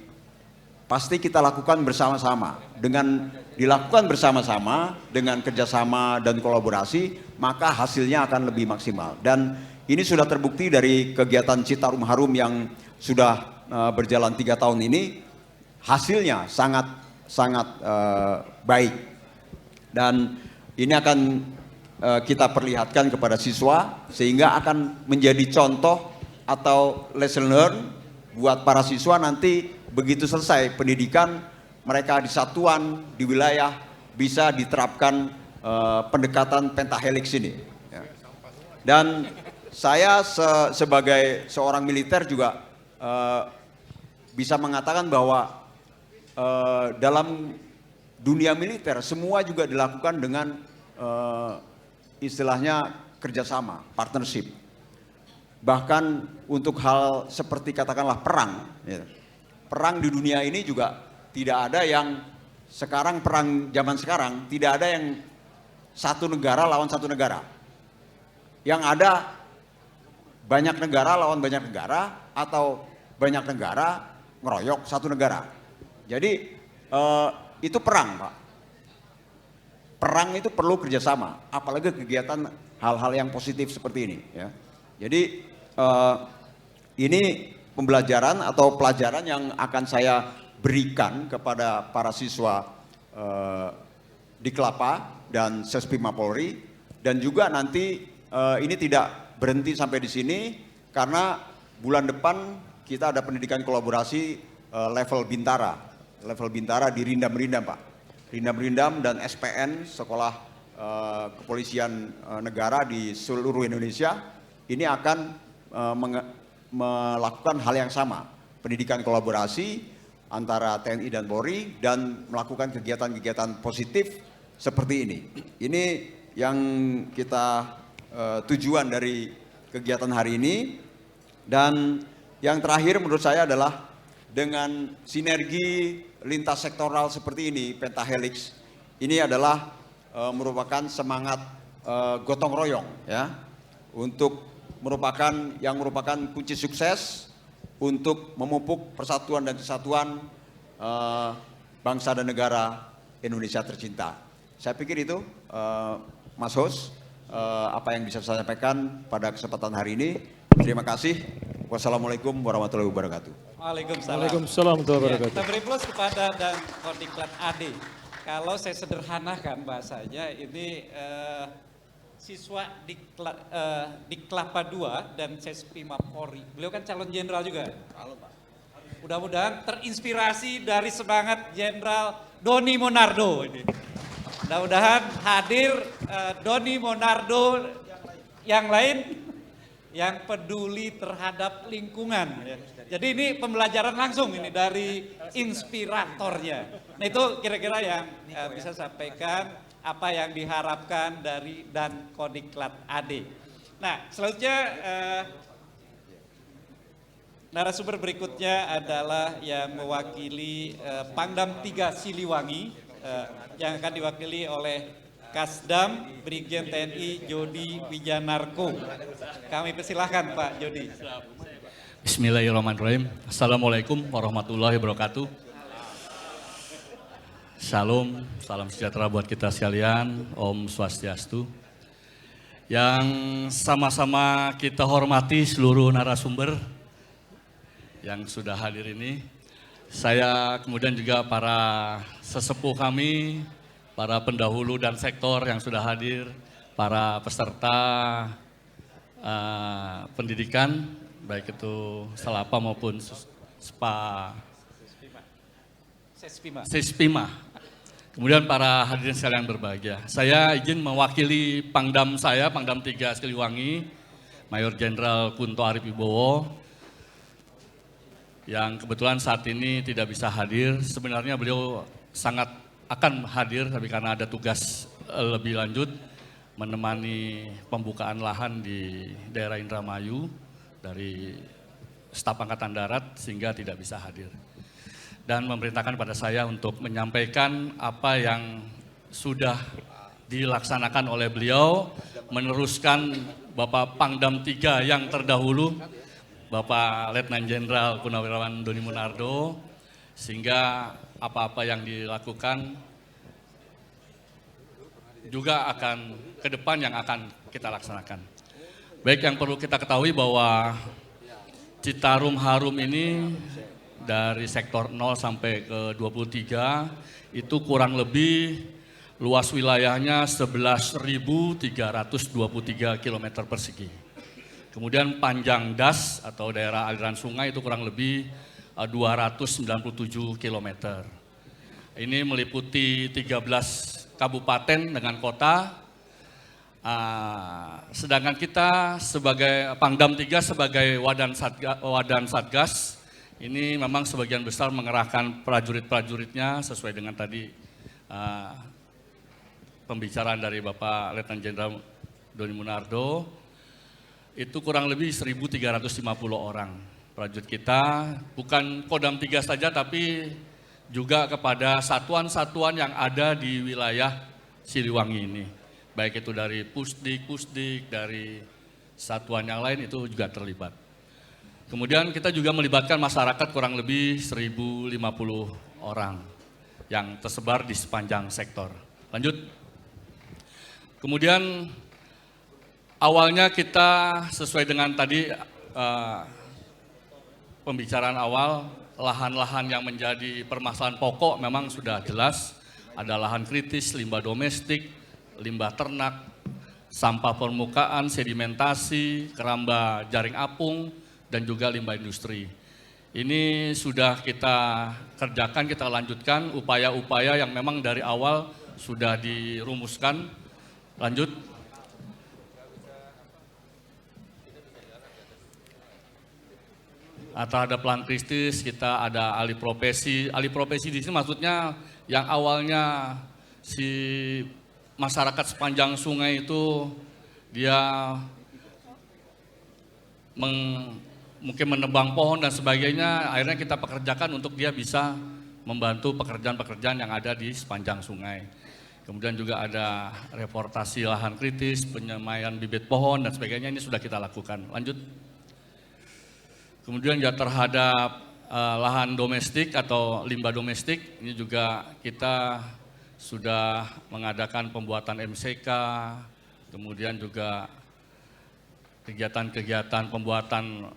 Pasti kita lakukan bersama-sama. Dengan dilakukan bersama-sama, dengan kerjasama dan kolaborasi, maka hasilnya akan lebih maksimal. Dan ini sudah terbukti dari kegiatan Citarum Harum yang sudah berjalan 3 tahun ini, hasilnya sangat baik. Dan ini akan kita perlihatkan kepada siswa sehingga akan menjadi contoh atau lesson learn buat para siswa nanti begitu selesai pendidikan mereka di satuan, di wilayah bisa diterapkan pendekatan pentahelix ini. Dan saya sebagai seorang militer juga bisa mengatakan bahwa dalam dunia militer semua juga dilakukan dengan istilahnya kerjasama, partnership. Bahkan untuk hal seperti katakanlah perang, perang di dunia ini juga tidak ada yang sekarang perang zaman sekarang tidak ada yang satu negara lawan satu negara. Yang ada banyak negara lawan banyak negara atau banyak negara ngeroyok satu negara. Jadi itu perang, Pak. Perang itu perlu kerjasama, apalagi kegiatan hal-hal yang positif seperti ini. Ya. Jadi ini pembelajaran atau pelajaran yang akan saya berikan kepada para siswa di Kelapa dan Sespima Polri, dan juga nanti ini tidak berhenti sampai di sini karena bulan depan kita ada pendidikan kolaborasi level Bintara di Rindam Pak. Rindam dan SPN Sekolah Kepolisian Negara di seluruh Indonesia ini akan melakukan hal yang sama, pendidikan kolaborasi antara TNI dan Polri dan melakukan kegiatan-kegiatan positif seperti ini. Ini yang kita tujuan dari kegiatan hari ini. Dan yang terakhir menurut saya adalah dengan sinergi lintas sektoral seperti ini, Pentahelix, ini adalah merupakan semangat gotong royong ya, untuk merupakan kunci sukses untuk memupuk persatuan dan kesatuan bangsa dan negara Indonesia tercinta. Saya pikir itu Mas Host, apa yang bisa saya sampaikan pada kesempatan hari ini. Terima kasih. Wassalamualaikum warahmatullahi wabarakatuh. Waalaikumsalam. Waalaikumsalam warahmatullahi Ya, wabarakatuh. kita beri plus kepada dan Kodiklat AD. Kalau saya sederhanakan bahasanya, ini siswa di Kelapa II dan Sespima Polri. Beliau kan calon jenderal juga. Mudah-mudahan terinspirasi dari semangat Jenderal Doni Monardo ini. Mudah-mudahan hadir Doni Monardo yang lain yang peduli terhadap lingkungan. Ya. Jadi ini pembelajaran langsung ini dari inspiratornya. Nah itu kira-kira yang bisa sampaikan apa yang diharapkan dari dan Kodiklat AD. Nah selanjutnya narasumber berikutnya adalah yang mewakili Pangdam 3 Siliwangi yang akan diwakili oleh Kasdam Brigjen TNI Jody Wijanarko. Kami persilahkan Pak Jody. Bismillahirrahmanirrahim. Assalamualaikum warahmatullahi wabarakatuh. Salam sejahtera buat kita sekalian. Om Swastiastu. Yang sama-sama kita hormati seluruh narasumber yang sudah hadir ini. Saya kemudian juga para sesepuh kami, para pendahulu dan sektor yang sudah hadir, para peserta pendidikan, baik itu Selapa maupun Sespima. Kemudian para hadirin sekalian berbahagia. Saya izin mewakili Pangdam saya, Pangdam 3 Siliwangi, Mayor Jenderal Kunto Arif Wibowo, yang kebetulan saat ini tidak bisa hadir. Sebenarnya beliau sangat akan hadir, tapi karena ada tugas lebih lanjut menemani pembukaan lahan di daerah Indramayu dari staf Angkatan Darat sehingga tidak bisa hadir. Dan memerintahkan pada saya untuk menyampaikan apa yang sudah dilaksanakan oleh beliau, meneruskan Bapak Pangdam 3 yang terdahulu, Bapak Letnan Jenderal Purnawirawan Doni Monardo, sehingga apa-apa yang dilakukan juga akan ke depan yang akan kita laksanakan. Baik, yang perlu kita ketahui bahwa Citarum Harum ini dari sektor 0 sampai ke 23 itu kurang lebih luas wilayahnya 11.323 km persegi. Kemudian panjang das atau daerah aliran sungai itu kurang lebih 297 km. Ini meliputi 13 kabupaten dengan kota. Sedangkan kita sebagai Pangdam 3 sebagai Wadan Satgas, ini memang sebagian besar mengerahkan prajurit-prajuritnya sesuai dengan tadi pembicaraan dari Bapak Letnan Jenderal Doni Monardo. Itu kurang lebih 1.350 orang prajurit kita, bukan Kodam 3 saja tapi juga kepada satuan-satuan yang ada di wilayah Siliwangi ini. Baik itu dari Pusdik, dari satuan yang lain itu juga terlibat. Kemudian kita juga melibatkan masyarakat kurang lebih 1.050 orang yang tersebar di sepanjang sektor. Lanjut. Kemudian awalnya kita sesuai dengan tadi pembicaraan awal, lahan-lahan yang menjadi permasalahan pokok memang sudah jelas. Ada lahan kritis, limbah domestik, limbah ternak, sampah permukaan, sedimentasi, keramba jaring apung, dan juga limbah industri. Ini sudah kita kerjakan, kita lanjutkan upaya-upaya yang memang dari awal sudah dirumuskan. Lanjut. Terhadap lahan kritis kita ada alih profesi. Alih profesi di sini maksudnya yang awalnya si masyarakat sepanjang sungai itu dia mungkin menebang pohon dan sebagainya, akhirnya kita pekerjakan untuk dia bisa membantu pekerjaan-pekerjaan yang ada di sepanjang sungai. Kemudian juga ada reforestasi lahan kritis, penyemaian bibit pohon dan sebagainya, ini sudah kita lakukan. Lanjut. Kemudian ya terhadap lahan domestik atau limbah domestik, ini juga kita sudah mengadakan pembuatan MCK, kemudian juga kegiatan-kegiatan pembuatan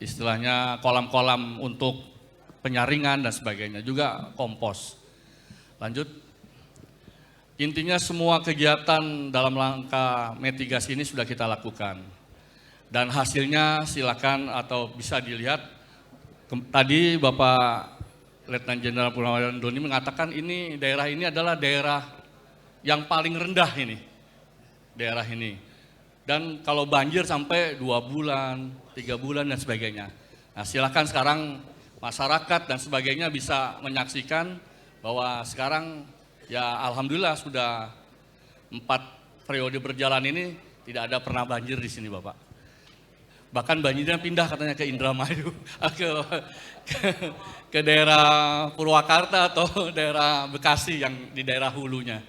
istilahnya kolam-kolam untuk penyaringan dan sebagainya, juga kompos. Lanjut. Intinya semua kegiatan dalam langkah mitigasi ini sudah kita lakukan. Dan hasilnya silakan atau bisa dilihat. Tadi Bapak Letnan Jenderal Purnawirawan Doni mengatakan ini daerah ini adalah daerah yang paling rendah ini. Daerah ini. Dan kalau banjir sampai 2 bulan, 3 bulan dan sebagainya. Nah silakan sekarang masyarakat dan sebagainya bisa menyaksikan bahwa sekarang ya alhamdulillah sudah 4 periode berjalan ini tidak ada pernah banjir di sini Bapak. Bahkan banjirnya pindah katanya ke Indramayu, ke daerah Purwakarta atau daerah Bekasi yang di daerah hulunya.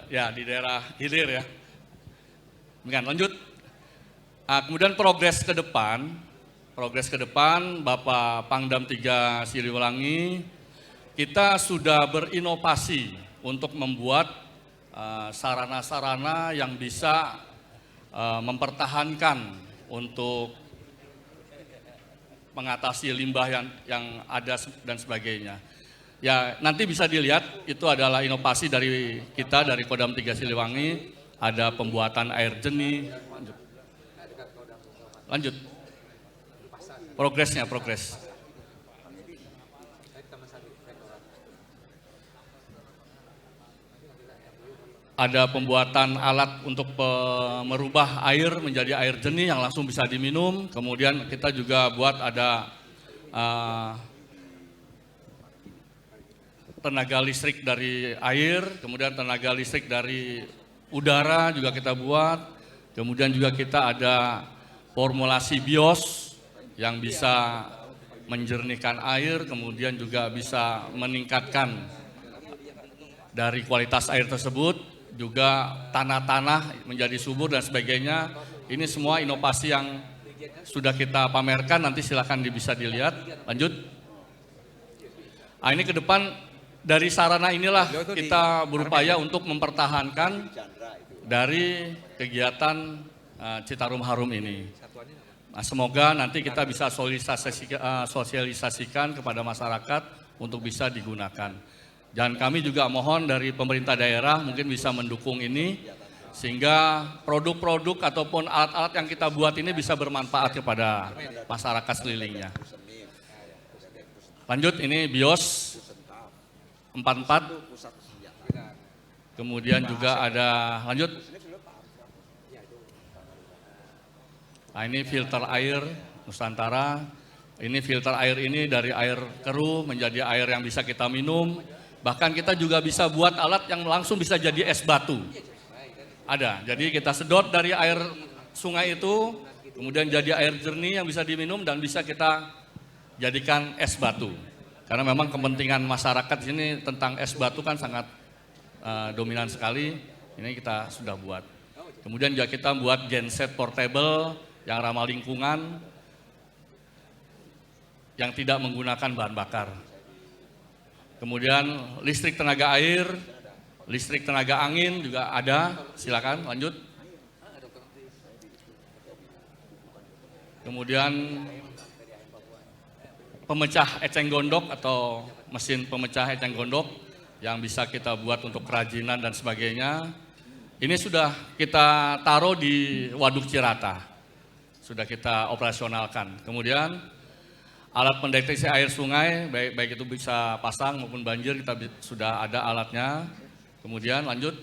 Ya di daerah hilir ya. Lanjut. Kemudian progres ke depan Bapak Pangdam 3 Siliwangi, kita sudah berinovasi untuk membuat sarana-sarana yang bisa mempertahankan untuk mengatasi limbah yang ada dan sebagainya. Ya nanti bisa dilihat itu adalah inovasi dari kita dari Kodam 3 Siliwangi, ada pembuatan air jernih. Lanjut. Progres. Ada pembuatan alat untuk merubah air menjadi air jernih yang langsung bisa diminum. Kemudian kita juga buat ada tenaga listrik dari air, kemudian tenaga listrik dari udara juga kita buat. Kemudian juga kita ada formulasi bios yang bisa menjernihkan air, kemudian juga bisa meningkatkan dari kualitas air tersebut. Juga tanah-tanah menjadi subur dan sebagainya. Ini semua inovasi yang sudah kita pamerkan, nanti silakan bisa dilihat. Lanjut. Ini ke depan dari sarana inilah kita berupaya untuk mempertahankan dari kegiatan Citarum Harum ini. Nah, semoga nanti kita bisa sosialisasikan kepada masyarakat untuk bisa digunakan. Dan kami juga mohon dari pemerintah daerah mungkin bisa mendukung ini sehingga produk-produk ataupun alat-alat yang kita buat ini bisa bermanfaat kepada masyarakat sekelilingnya. Lanjut, ini BIOS 44. Kemudian juga ada, lanjut. Nah, ini filter air Nusantara. Ini filter air ini dari air keruh menjadi air yang bisa kita minum. Bahkan kita juga bisa buat alat yang langsung bisa jadi es batu. Ada, jadi kita sedot dari air sungai itu, kemudian jadi air jernih yang bisa diminum dan bisa kita jadikan es batu. Karena memang kepentingan masyarakat di sini tentang es batu kan sangat dominan sekali, ini kita sudah buat. Kemudian juga kita buat genset portable yang ramah lingkungan, yang tidak menggunakan bahan bakar. Kemudian listrik tenaga air, listrik tenaga angin juga ada, silakan lanjut. kemudian pemecah eceng gondok atau mesin pemecah eceng gondok yang bisa kita buat untuk kerajinan dan sebagainya. Ini sudah kita taruh di Waduk Cirata, sudah kita operasionalkan. Kemudian alat pendeteksi air sungai, baik itu bisa pasang maupun banjir, kita sudah ada alatnya. Kemudian lanjut.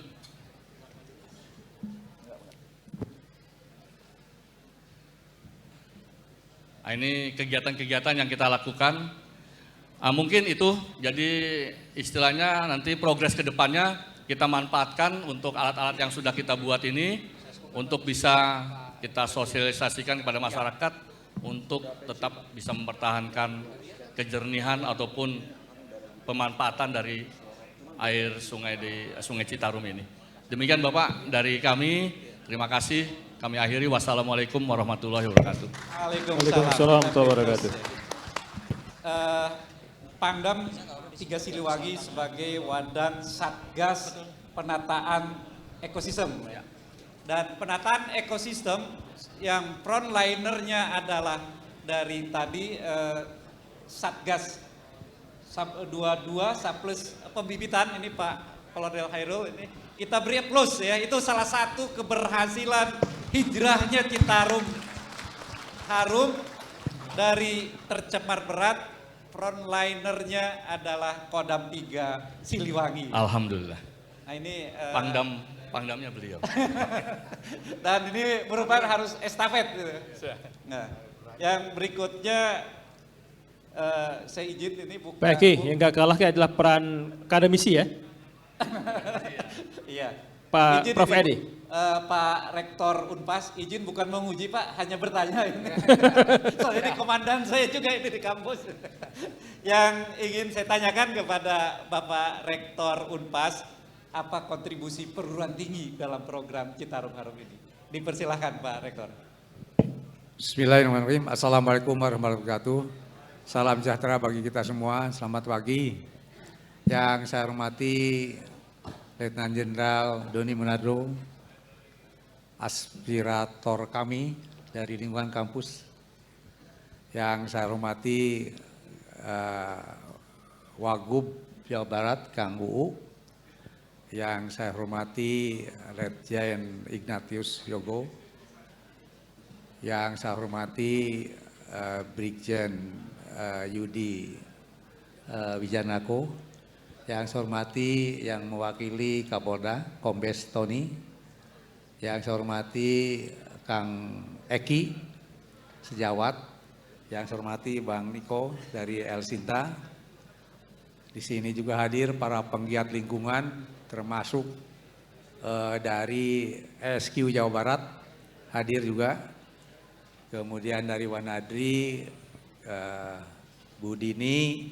Nah, ini kegiatan-kegiatan yang kita lakukan. Mungkin itu, jadi istilahnya nanti progres ke depannya kita manfaatkan untuk alat-alat yang sudah kita buat ini untuk bisa kita sosialisasikan kepada masyarakat untuk tetap bisa mempertahankan kejernihan ataupun pemanfaatan dari air sungai di Sungai Citarum ini. Demikian Bapak dari kami, terima kasih. Kami akhiri, wassalamualaikum warahmatullahi wabarakatuh. Waalaikumsalam warahmatullahi wabarakatuh. Pangdam 3 Siliwangi sebagai wadah Satgas Penataan Ekosistem. Dan penataan ekosistem yang frontlinernya adalah dari tadi Satgas 22 plus pembibitan, ini Pak Kolonel Hairul, ini kita beri plus ya, itu salah satu keberhasilan hijrahnya Citarum harum dari tercemar berat. Frontlinernya adalah Kodam 3 Siliwangi. Alhamdulillah. Nah ini Pangdamnya beliau. Dan ini merupakan harus estafet gitu. Nah, yang berikutnya saya izin ini bukan. Pak Eki, yang gak kalah adalah peran akademisi ya. Iya. Pak Izin Prof. ini, Edi. Pak Rektor Unpas, izin bukan menguji Pak, hanya bertanya ini. Soalnya ini komandan saya juga ini di kampus. Yang ingin saya tanyakan kepada Bapak Rektor Unpas, apa kontribusi perguruan tinggi dalam program Citarum Harum ini? Dipersilahkan Pak Rektor. Bismillahirrahmanirrahim. Assalamualaikum warahmatullahi wabarakatuh. Salam sejahtera bagi kita semua. Selamat pagi. Yang saya hormati Letnan Jenderal Doni Monardo, aspirator kami dari lingkungan kampus. Yang saya hormati Wagub Jawa Barat, Kang Uu. Yang saya hormati Letjen Ignatius Yogo. Yang saya hormati Brigjen Yudi Wijanako. Yang saya hormati yang mewakili Kapolda, Kombes Tony. Yang saya hormati Kang Eki Sejawat. Yang saya hormati Bang Niko dari Elsinta. Di sini juga hadir para penggiat lingkungan, termasuk dari SQ Jawa Barat hadir juga. Kemudian dari Wanadri, Bu Dini,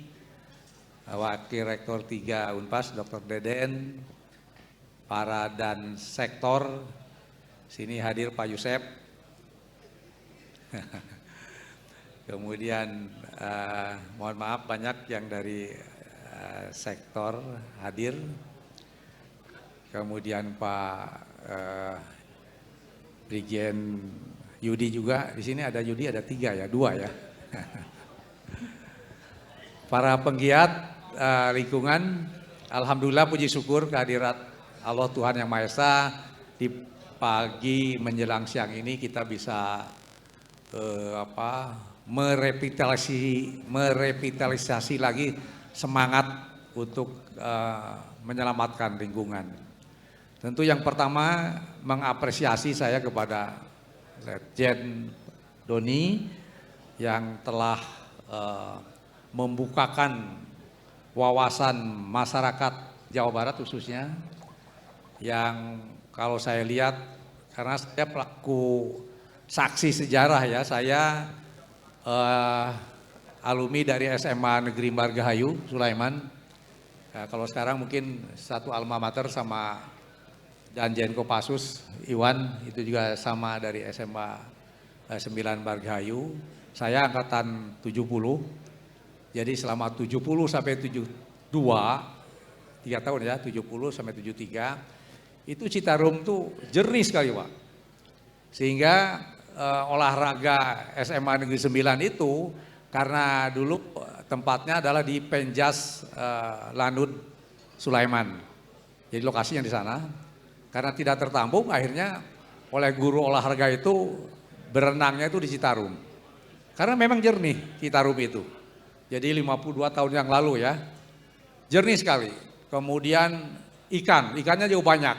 Wakil Rektor 3 Unpas, Dr. Deden, para dan sektor, sini hadir Pak Yusef. Kemudian mohon maaf banyak yang dari sektor hadir. Kemudian Pak Brigjen Yudi juga, di sini ada Yudi ada 3 ya, 2 ya. Para penggiat lingkungan, alhamdulillah puji syukur kehadirat Allah Tuhan Yang Maha Esa, di pagi menjelang siang ini kita bisa merevitalisasi lagi semangat untuk menyelamatkan lingkungan. Tentu yang pertama mengapresiasi saya kepada Letjen Doni yang telah membukakan wawasan masyarakat Jawa Barat khususnya, yang kalau saya lihat, karena saya pelaku saksi sejarah ya, saya alumni dari SMA Negeri Margahayu, Sulaiman. Nah, kalau sekarang mungkin satu alma mater sama Danjen Kopassus, Iwan, itu juga sama dari SMA 9 Margahayu. Saya angkatan 70. Jadi selama 70 sampai 72, 3 tahun ya, 70 sampai 73, itu Citarum tuh jernih sekali Pak. Sehingga olahraga SMA Negeri 9 itu karena dulu tempatnya adalah di Penjas Lanud Sulaiman. Jadi lokasinya di sana. Karena tidak tertampung akhirnya oleh guru olahraga itu berenangnya itu di Citarum. Karena memang jernih Citarum itu. Jadi 52 tahun yang lalu ya. Jernih sekali. Kemudian ikannya jauh banyak.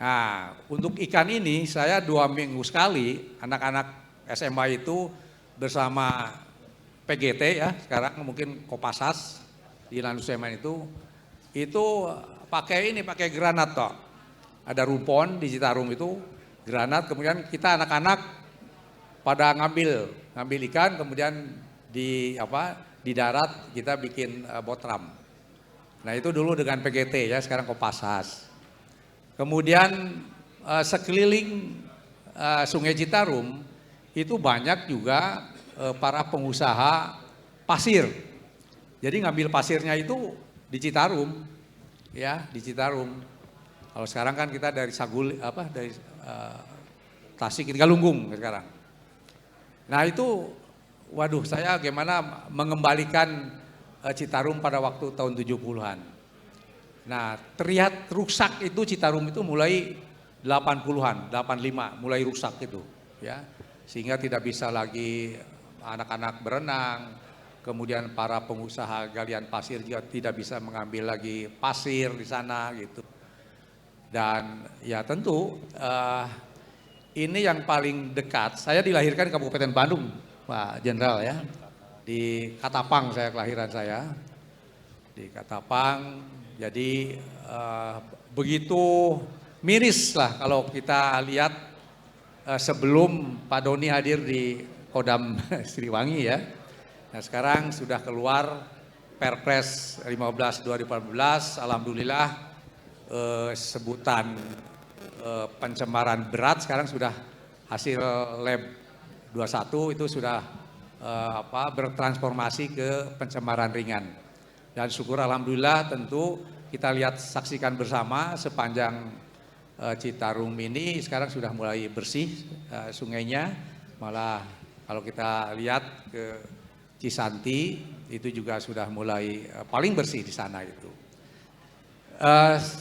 Nah, untuk ikan ini saya 2 minggu sekali anak-anak SMA itu bersama PGT ya, sekarang mungkin Kopasas di Lanud Sulaiman itu pakai granat toh. Ada rumpon di Citarum itu, granat, kemudian kita anak-anak pada ngambil ikan, kemudian di darat kita bikin botram. Nah itu dulu dengan PGT ya, sekarang Kopasas. Kemudian sekeliling Sungai Citarum itu banyak juga para pengusaha pasir. Jadi ngambil pasirnya itu di Citarum, ya di Citarum. Kalau sekarang kan kita dari dari Tasik, Galunggung sekarang. Nah itu, waduh saya gimana mengembalikan Citarum pada waktu tahun 70-an. Nah terlihat rusak itu Citarum itu mulai 80-an, 85 mulai rusak itu, ya sehingga tidak bisa lagi anak-anak berenang. Kemudian para pengusaha galian pasir juga tidak bisa mengambil lagi pasir di sana gitu. Dan ya tentu ini yang paling dekat. Saya dilahirkan di Kabupaten Bandung, Pak Jenderal ya. Di Katapang kelahiran saya. Di Katapang. Jadi begitu miris lah kalau kita lihat sebelum Pak Doni hadir di Kodam Siliwangi ya. Nah sekarang sudah keluar Perpres 15 2014, alhamdulillah sebutan pencemaran berat sekarang sudah hasil lab 21 itu sudah bertransformasi ke pencemaran ringan. Dan syukur alhamdulillah tentu kita lihat saksikan bersama sepanjang Citarum ini sekarang sudah mulai bersih sungainya. Malah kalau kita lihat ke Cisanti itu juga sudah mulai paling bersih di sana itu.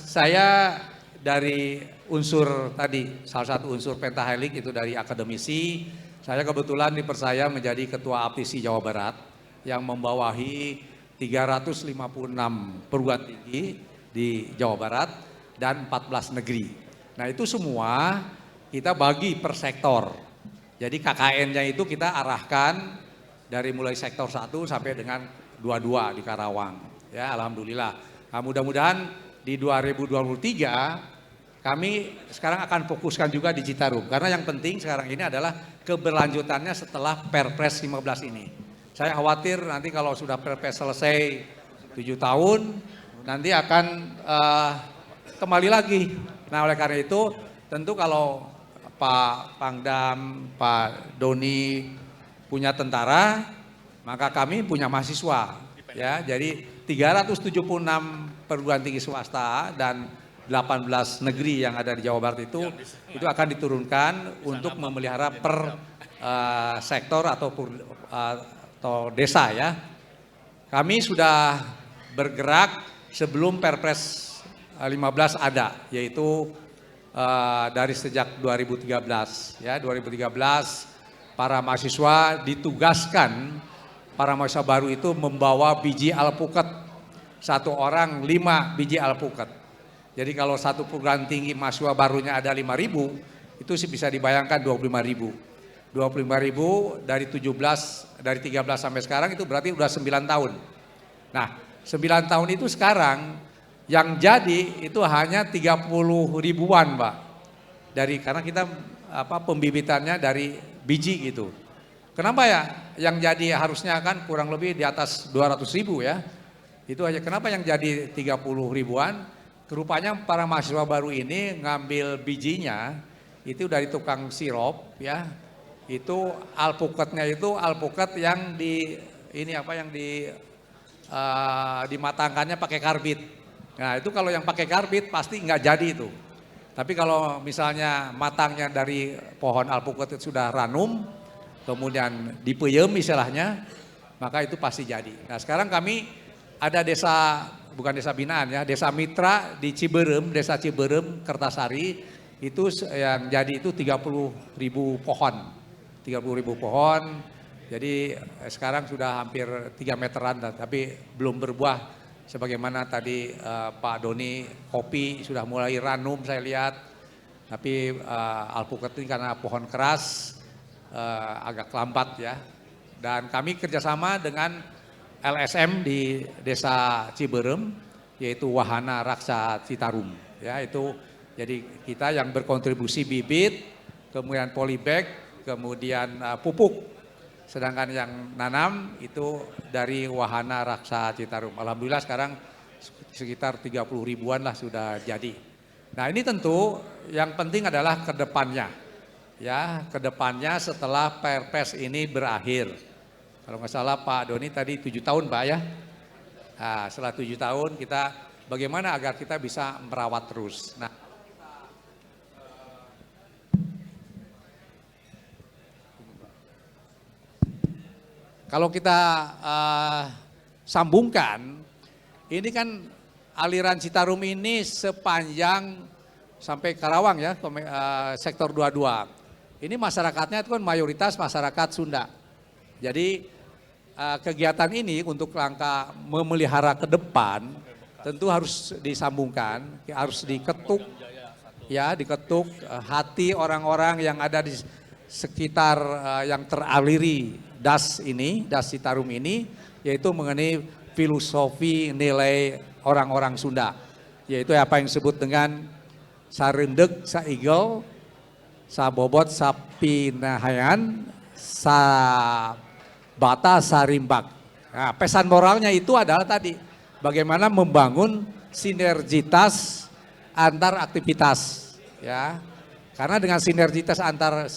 Saya dari unsur tadi, salah satu unsur pentahelik itu dari akademisi, saya kebetulan dipercaya menjadi Ketua APTISI Jawa Barat yang membawahi 356 perguruan tinggi di Jawa Barat dan 14 negeri. Nah itu semua kita bagi per sektor. Jadi KKN-nya itu kita arahkan dari mulai sektor 1 sampai dengan 22 di Karawang. Ya alhamdulillah. Nah, mudah-mudahan di 2023 kami sekarang akan fokuskan juga di Citarum. Karena yang penting sekarang ini adalah keberlanjutannya setelah Perpres 15 ini. Saya khawatir nanti kalau sudah Perpres selesai 7 tahun, nanti akan kembali lagi. Nah oleh karena itu tentu kalau Pak Pangdam, Pak Doni punya tentara, maka kami punya mahasiswa. Ya, jadi 376 perguruan tinggi swasta dan 18 negeri yang ada di Jawa Barat itu akan diturunkan untuk memelihara per sektor atau desa ya. Kami sudah bergerak sebelum Perpres 15 ada, yaitu dari sejak 2013 ya, 2013 para mahasiswa ditugaskan, para mahasiswa baru itu membawa biji alpukat, satu orang 5 biji alpukat. Jadi kalau satu perguruan tinggi mahasiswa barunya ada 5.000, itu bisa dibayangkan 25.000. 25.000 dari 13 sampai sekarang itu berarti udah 9 tahun. Nah 9 tahun itu sekarang yang jadi itu hanya 30 ribuan Pak. Karena kita pembibitannya dari biji gitu. Kenapa ya yang jadi harusnya kan kurang lebih di atas 200.000 ya. Itu aja kenapa yang jadi 30 ribuan. Rupanya para mahasiswa baru ini ngambil bijinya itu dari tukang sirup ya. Itu alpukatnya itu alpukat yang dimatangkannya pakai karbit. Nah itu kalau yang pakai karbit pasti nggak jadi itu. Tapi kalau misalnya matangnya dari pohon alpukat itu sudah ranum, kemudian dipeyem istilahnya, maka itu pasti jadi. Nah sekarang kami ada desa, bukan desa binaan ya, desa mitra di Ciberem, desa Ciberem, Kertasari, itu yang jadi itu 30.000 pohon. 30.000 pohon, jadi sekarang sudah hampir 3 meteran, tapi belum berbuah. Sebagaimana tadi Pak Doni, kopi sudah mulai ranum saya lihat, tapi alpukat ini karena pohon keras agak lambat ya. Dan kami kerjasama dengan LSM di desa Ciberem, yaitu Wahana Raksa Citarum. Ya, itu jadi kita yang berkontribusi bibit, kemudian polybag, kemudian pupuk. Sedangkan yang nanam itu dari Wahana Raksa Citarum. Alhamdulillah sekarang sekitar 30 ribuan lah sudah jadi. Nah ini tentu yang penting adalah kedepannya. Ya, kedepannya setelah Perpres ini berakhir. Kalau nggak salah Pak Doni tadi 7 tahun Pak ya. Nah, setelah 7 tahun kita bagaimana agar kita bisa merawat terus. Nah, kalau kita sambungkan, ini kan aliran Citarum ini sepanjang sampai Karawang ya, sektor 22. Ini masyarakatnya itu kan mayoritas masyarakat Sunda. Jadi kegiatan ini untuk rangka memelihara ke depan tentu harus disambungkan, harus diketuk ya, diketuk hati orang-orang yang ada di sekitar yang teraliri das Citarum ini, yaitu mengenai filosofi nilai orang-orang Sunda, yaitu apa yang disebut dengan sarendeg saigel, sabobot sapinahayan, sabata sarimbak. Nah, pesan moralnya itu adalah tadi, bagaimana membangun sinergitas antar aktivitas, ya. Karena dengan sinergitas antar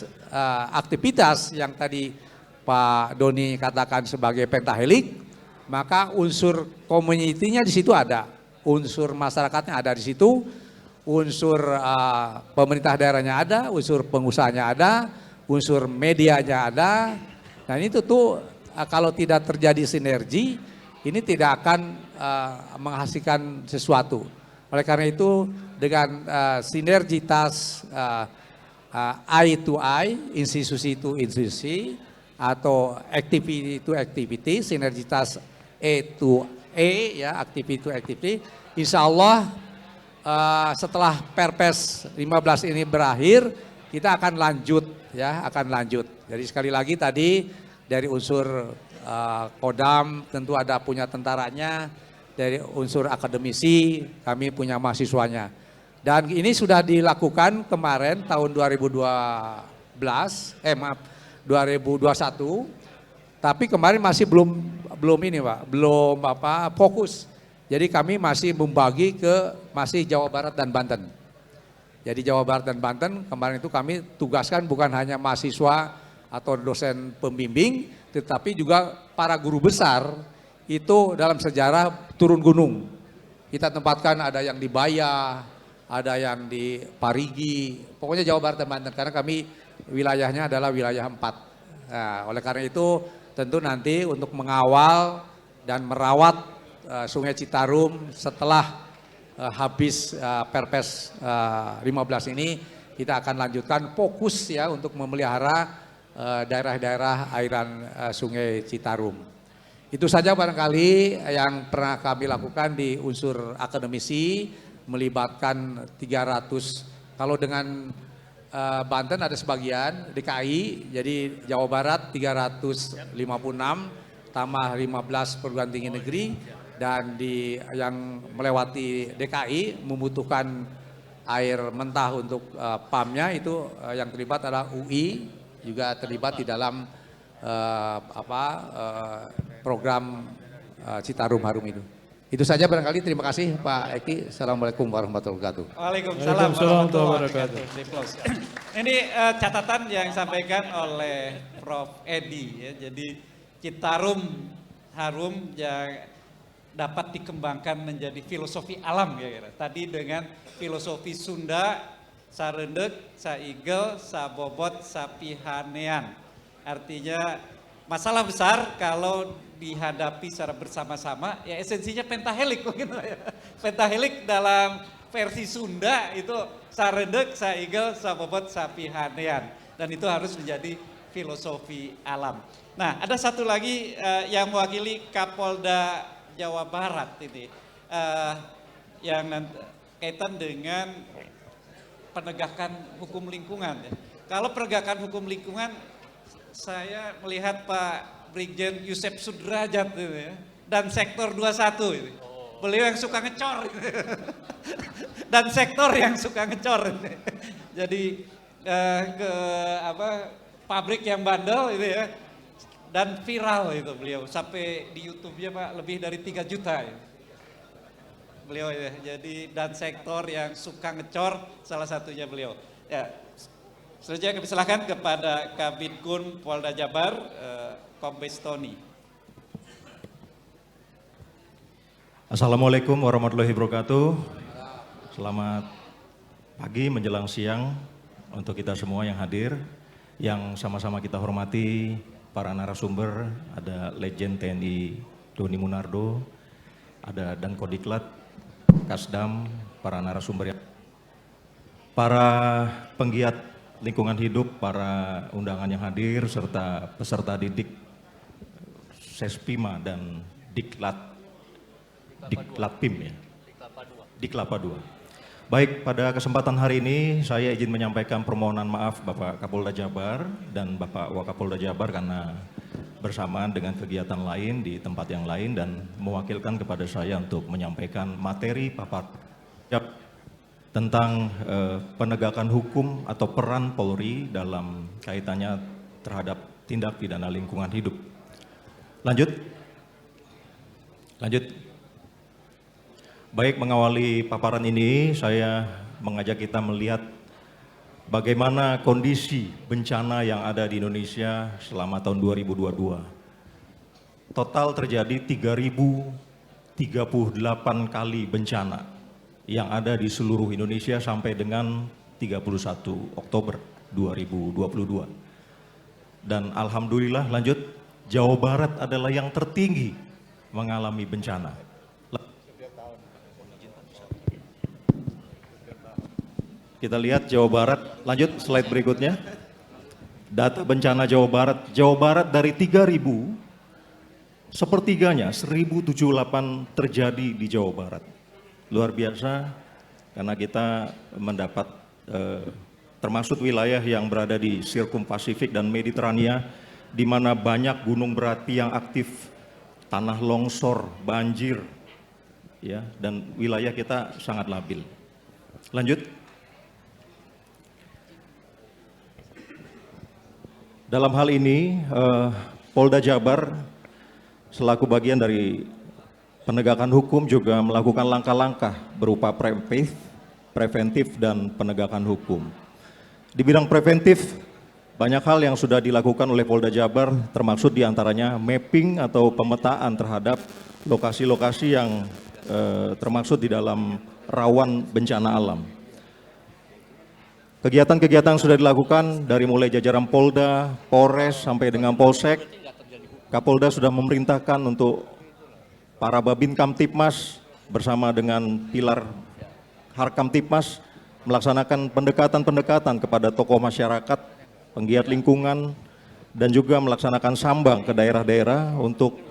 aktivitas yang tadi Pak Doni katakan sebagai pentahelik, maka unsur community-nya di situ ada, unsur masyarakatnya ada di situ, unsur pemerintah daerahnya ada, unsur pengusahanya ada, unsur medianya ada. Nah ini tentu kalau tidak terjadi sinergi, ini tidak akan menghasilkan sesuatu. Oleh karena itu dengan sinergitas eye to eye, institusi to institusi, atau activity to activity, sinergitas E to E ya, activity to activity. Insya Allah setelah Perpres 15 ini berakhir, kita akan lanjut ya, akan lanjut. Jadi sekali lagi tadi dari unsur Kodam tentu ada punya tentaranya, dari unsur akademisi kami punya mahasiswanya. Dan ini sudah dilakukan kemarin tahun 2021, tapi kemarin masih belum ini Pak, belum fokus. Jadi kami masih membagi masih Jawa Barat dan Banten. Jadi Jawa Barat dan Banten kemarin itu kami tugaskan bukan hanya mahasiswa atau dosen pembimbing, tetapi juga para guru besar itu dalam sejarah turun gunung. Kita tempatkan ada yang di Baya, ada yang di Parigi, pokoknya Jawa Barat dan Banten karena kami wilayahnya adalah wilayah 4. Nah, oleh karena itu tentu nanti untuk mengawal dan merawat Sungai Citarum setelah habis Perpres 15 ini, kita akan lanjutkan fokus ya untuk memelihara daerah-daerah airan Sungai Citarum. Itu saja barangkali yang pernah kami lakukan di unsur akademisi, melibatkan 300, kalau dengan Banten ada sebagian, DKI, jadi Jawa Barat 356, tambah 15 perguruan tinggi negeri, dan yang melewati DKI membutuhkan air mentah untuk PAM-nya itu yang terlibat adalah UI, juga terlibat di dalam program Citarum Harum itu. Itu saja barangkali, terima kasih Pak Eki. Assalamualaikum warahmatullahi wabarakatuh. Waalaikumsalam warahmatullahi wabarakatuh. Ini catatan yang disampaikan oleh Prof. Edi ya. Jadi Citarum Harum yang dapat dikembangkan menjadi filosofi alam ya. Tadi dengan filosofi Sunda sarendek, saigel, sabobot, sapihanean. Artinya masalah besar kalau dihadapi secara bersama-sama, ya esensinya pentahelik mungkin ya. Pentahelik dalam versi Sunda itu sarendek, saigel, sabobot, sapihanean. Dan itu harus menjadi filosofi alam. Nah, ada satu lagi yang mewakili Kapolda Jawa Barat ini, yang kaitan dengan penegakan hukum lingkungan. Ya. Kalau penegakan hukum lingkungan, saya melihat Pak Brigjen Yusef Sudrajat itu ya, dan sektor 21 ini. Beliau yang suka ngecor dan sektor yang suka ngecor ini. Jadi pabrik yang bandel itu ya, dan viral itu beliau sampai di YouTube-nya Pak lebih dari 3 juta ya. Beliau ya, jadi dan sektor yang suka ngecor salah satunya beliau. Ya, selanjutnya kami silakan kepada Kabidgun Polda Jabar, Kombes Tony. Assalamualaikum warahmatullahi wabarakatuh. Selamat pagi menjelang siang untuk kita semua yang hadir, yang sama-sama kita hormati para narasumber, ada Legend TNI Doni Munardo, ada Dankodiklat, Kasdam, para narasumber yang para penggiat lingkungan hidup, para undangan yang hadir, serta peserta didik Sespima dan Diklatim ya, Diklapa 2. Baik, pada kesempatan hari ini saya izin menyampaikan permohonan maaf Bapak Kapolda Jabar dan Bapak Wakapolda Jabar karena bersamaan dengan kegiatan lain di tempat yang lain dan mewakilkan kepada saya untuk menyampaikan materi paparan tentang penegakan hukum atau peran Polri dalam kaitannya terhadap tindak pidana lingkungan hidup. Lanjut. Baik, mengawali paparan ini saya mengajak kita melihat bagaimana kondisi bencana yang ada di Indonesia selama tahun 2022. Total terjadi 3.038 kali bencana yang ada di seluruh Indonesia sampai dengan 31 Oktober 2022. Dan alhamdulillah, lanjut, Jawa Barat adalah yang tertinggi mengalami bencana. Kita lihat Jawa Barat, lanjut slide berikutnya. Data bencana Jawa Barat dari 3.000, sepertiganya 1.078 terjadi di Jawa Barat. Luar biasa, karena kita mendapat termasuk wilayah yang berada di Sirkum Pasifik dan Mediterania, di mana banyak gunung berapi yang aktif, tanah longsor, banjir, ya, dan wilayah kita sangat labil. Lanjut. Dalam hal ini, Polda Jabar selaku bagian dari penegakan hukum juga melakukan langkah-langkah berupa preventif dan penegakan hukum. Di bidang preventif, banyak hal yang sudah dilakukan oleh Polda Jabar, termaksud diantaranya mapping atau pemetaan terhadap lokasi-lokasi yang termaksud di dalam rawan bencana alam. Kegiatan-kegiatan sudah dilakukan dari mulai jajaran Polda, Polres, sampai dengan Polsek. Kapolda sudah memerintahkan untuk para Babin Kamtipmas bersama dengan pilar Harkamtipmas melaksanakan pendekatan-pendekatan kepada tokoh masyarakat, penggiat lingkungan, dan juga melaksanakan sambang ke daerah-daerah untuk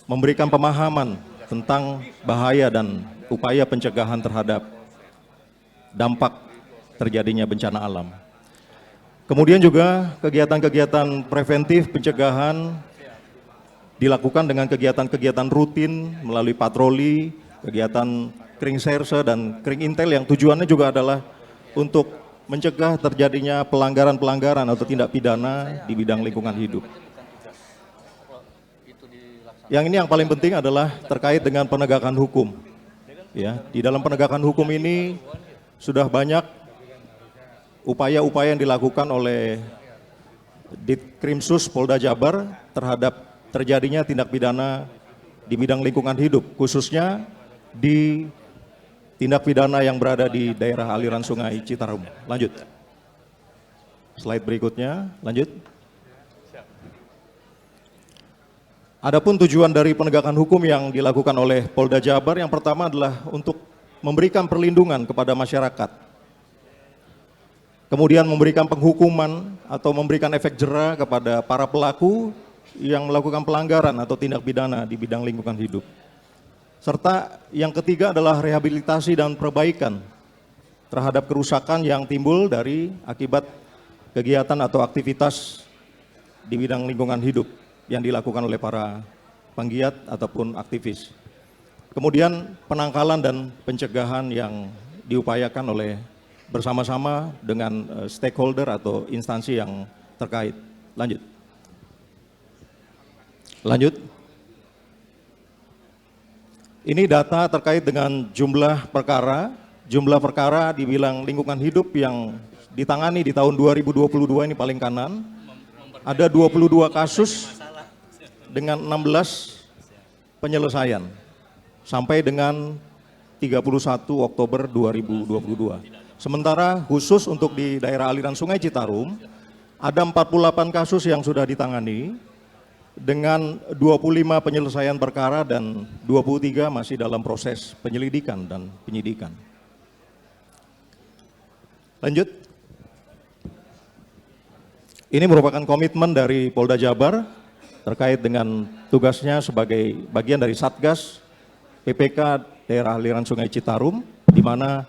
memberikan pemahaman tentang bahaya dan upaya pencegahan terhadap dampak terjadinya bencana alam. Kemudian juga kegiatan-kegiatan preventif pencegahan dilakukan dengan kegiatan-kegiatan rutin melalui patroli, kegiatan kring serse dan kring intel yang tujuannya juga adalah untuk mencegah terjadinya pelanggaran-pelanggaran atau tindak pidana di bidang lingkungan hidup. Yang ini yang paling penting adalah terkait dengan penegakan hukum. Ya, di dalam penegakan hukum ini sudah banyak upaya-upaya yang dilakukan oleh Ditkrimsus Polda Jabar terhadap terjadinya tindak pidana di bidang lingkungan hidup, khususnya di tindak pidana yang berada di daerah aliran Sungai Citarum. Lanjut. Slide berikutnya, lanjut. Adapun tujuan dari penegakan hukum yang dilakukan oleh Polda Jabar yang pertama adalah untuk memberikan perlindungan kepada masyarakat. Kemudian memberikan penghukuman atau memberikan efek jera kepada para pelaku yang melakukan pelanggaran atau tindak pidana di bidang lingkungan hidup. Serta yang ketiga adalah rehabilitasi dan perbaikan terhadap kerusakan yang timbul dari akibat kegiatan atau aktivitas di bidang lingkungan hidup yang dilakukan oleh para penggiat ataupun aktivis. Kemudian penangkalan dan pencegahan yang diupayakan oleh bersama-sama dengan stakeholder atau instansi yang terkait. Lanjut. Lanjut. Ini data terkait dengan jumlah perkara. Jumlah perkara di bidang lingkungan hidup yang ditangani di tahun 2022 ini paling kanan. Ada 22 kasus dengan 16 penyelesaian sampai dengan 31 Oktober 2022. Sementara khusus untuk di daerah aliran Sungai Citarum ada 48 kasus yang sudah ditangani dengan 25 penyelesaian perkara dan 23 masih dalam proses penyelidikan dan penyidikan. Lanjut. Ini merupakan komitmen dari Polda Jabar terkait dengan tugasnya sebagai bagian dari Satgas PPK daerah aliran Sungai Citarum, di mana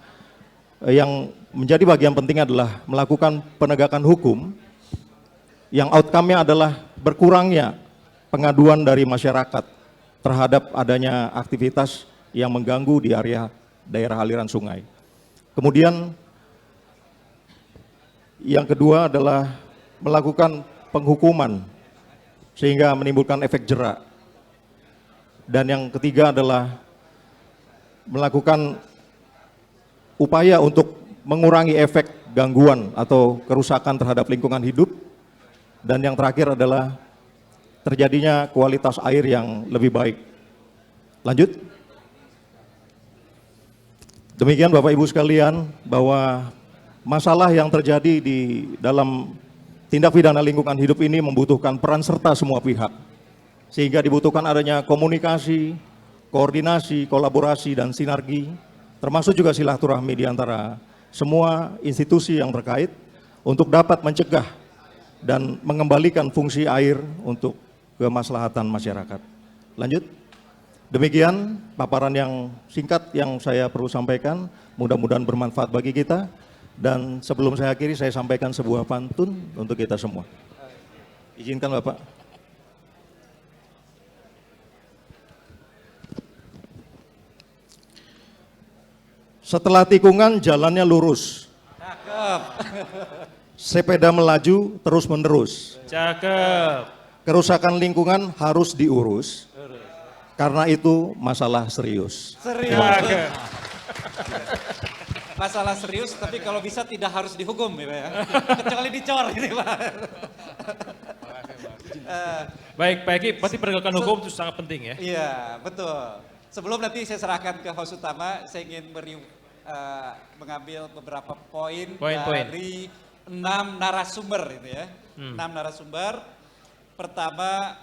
yang menjadi bagian penting adalah melakukan penegakan hukum yang outcome-nya adalah berkurangnya pengaduan dari masyarakat terhadap adanya aktivitas yang mengganggu di area daerah aliran sungai. Kemudian yang kedua adalah melakukan penghukuman sehingga menimbulkan efek jera. Dan yang ketiga adalah melakukan upaya untuk mengurangi efek gangguan atau kerusakan terhadap lingkungan hidup. Dan yang terakhir adalah terjadinya kualitas air yang lebih baik. Lanjut. Demikian Bapak Ibu sekalian, bahwa masalah yang terjadi di dalam tindak pidana lingkungan hidup ini membutuhkan peran serta semua pihak, sehingga dibutuhkan adanya komunikasi, koordinasi, kolaborasi, dan sinergi, termasuk juga silaturahmi di antara semua institusi yang terkait untuk dapat mencegah dan mengembalikan fungsi air untuk kemaslahatan masyarakat. Lanjut. Demikian paparan yang singkat yang saya perlu sampaikan, mudah-mudahan bermanfaat bagi kita. Dan sebelum saya akhiri, saya sampaikan sebuah pantun untuk kita semua. Izinkan Bapak. Setelah tikungan jalannya lurus. Cakep. Sepeda melaju terus menerus. Cakep. Kerusakan lingkungan harus diurus. Karena itu masalah serius. Serius. Masalah serius, tapi kalau bisa tidak harus dihukum ya Pak ya. Kecuali dicor gitu Pak. Baik Pak Eki, pasti penegakan hukum itu sangat penting ya. Iya, betul. Sebelum nanti saya serahkan ke host utama, saya ingin mengambil beberapa poin dari 6 narasumber itu ya. 6 narasumber. Pertama,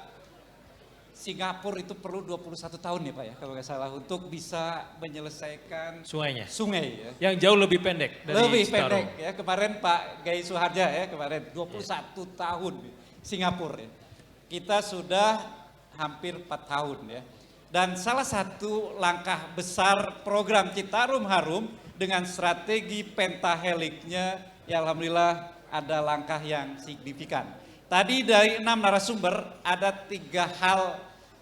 Singapura itu perlu 21 tahun ya Pak ya, kalau nggak salah, untuk bisa menyelesaikan Sungainya. Sungai ya. Yang jauh lebih pendek dari Lebih Citarum. pendek ya, kemarin Pak Gai Suharja ya, kemarin 21 tahun Singapura ya. Kita sudah hampir 4 tahun ya. Dan salah satu langkah besar program Citarum Harum dengan strategi pentaheliknya, ya alhamdulillah ada langkah yang signifikan. Tadi dari 6 narasumber ada 3 hal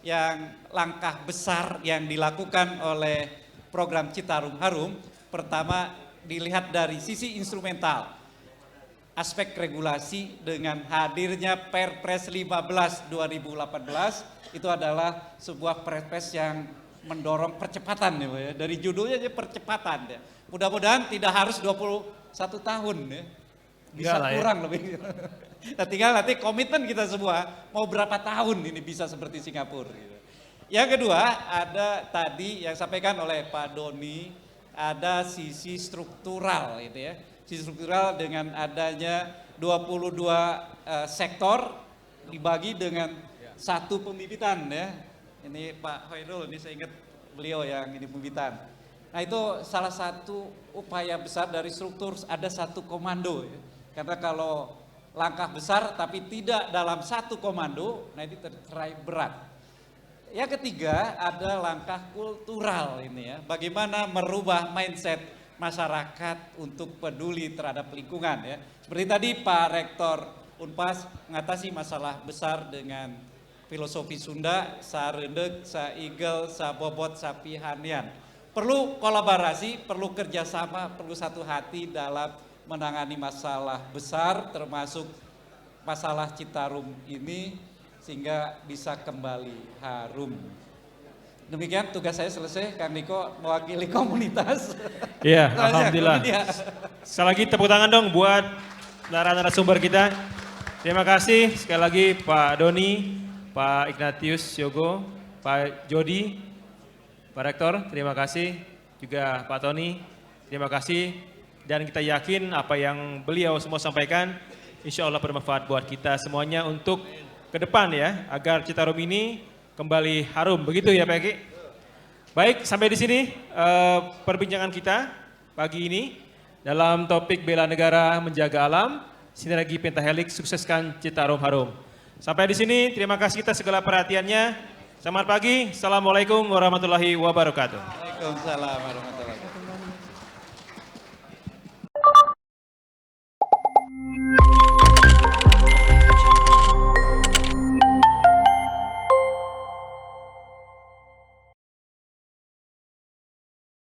yang langkah besar yang dilakukan oleh program Citarum Harum. Pertama, dilihat dari sisi instrumental, aspek regulasi dengan hadirnya Perpres 15 2018 itu adalah sebuah perpres yang mendorong percepatan ya Pak ya. Dari judulnya aja percepatan ya. Mudah-mudahan tidak harus 21 tahun ya. Bisa kurang ya. Lebih. Nah, tinggal nanti komitmen kita semua mau berapa tahun ini bisa seperti Singapura. Gitu. Yang kedua ada tadi yang sampaikan oleh Pak Doni ada sisi struktural itu ya. Sisi struktural dengan adanya 22 sektor dibagi dengan satu pembibitan ya. Ini Pak Hoirul, ini saya ingat beliau yang ini pembibitan. Nah itu salah satu upaya besar dari struktur, ada satu komando ya. Karena kalau langkah besar tapi tidak dalam satu komando, nah ini tercerai berat. Yang ketiga ada langkah kultural ini ya, bagaimana merubah mindset masyarakat untuk peduli terhadap lingkungan ya. Seperti tadi Pak Rektor Unpas mengatasi masalah besar dengan filosofi Sunda, sa rendeg, sa igel, sa bobot, sa pihanian. Perlu kolaborasi, perlu kerjasama, perlu satu hati dalam menangani masalah besar termasuk masalah Citarum ini sehingga bisa kembali harum. Demikian tugas saya selesai, Kang Niko mewakili komunitas. Iya, alhamdulillah. Sekali lagi tepuk tangan dong buat narasumber kita. Terima kasih sekali lagi Pak Doni, Pak Ignatius Yogo, Pak Jody, Pak Rektor, terima kasih. Juga Pak Tony, terima kasih. Dan kita yakin apa yang beliau semua sampaikan, insya Allah bermanfaat buat kita semuanya untuk ke depan ya, agar Citarum ini kembali harum, begitu ya Pak Eki? Baik, sampai di sini perbincangan kita pagi ini dalam topik bela negara menjaga alam, sinergi pentahelix sukseskan Citarum harum. Sampai di sini, terima kasih atas segala perhatiannya. Selamat pagi, assalamualaikum warahmatullahi wabarakatuh. Waalaikumsalam warahmatullahi wabarakatuh.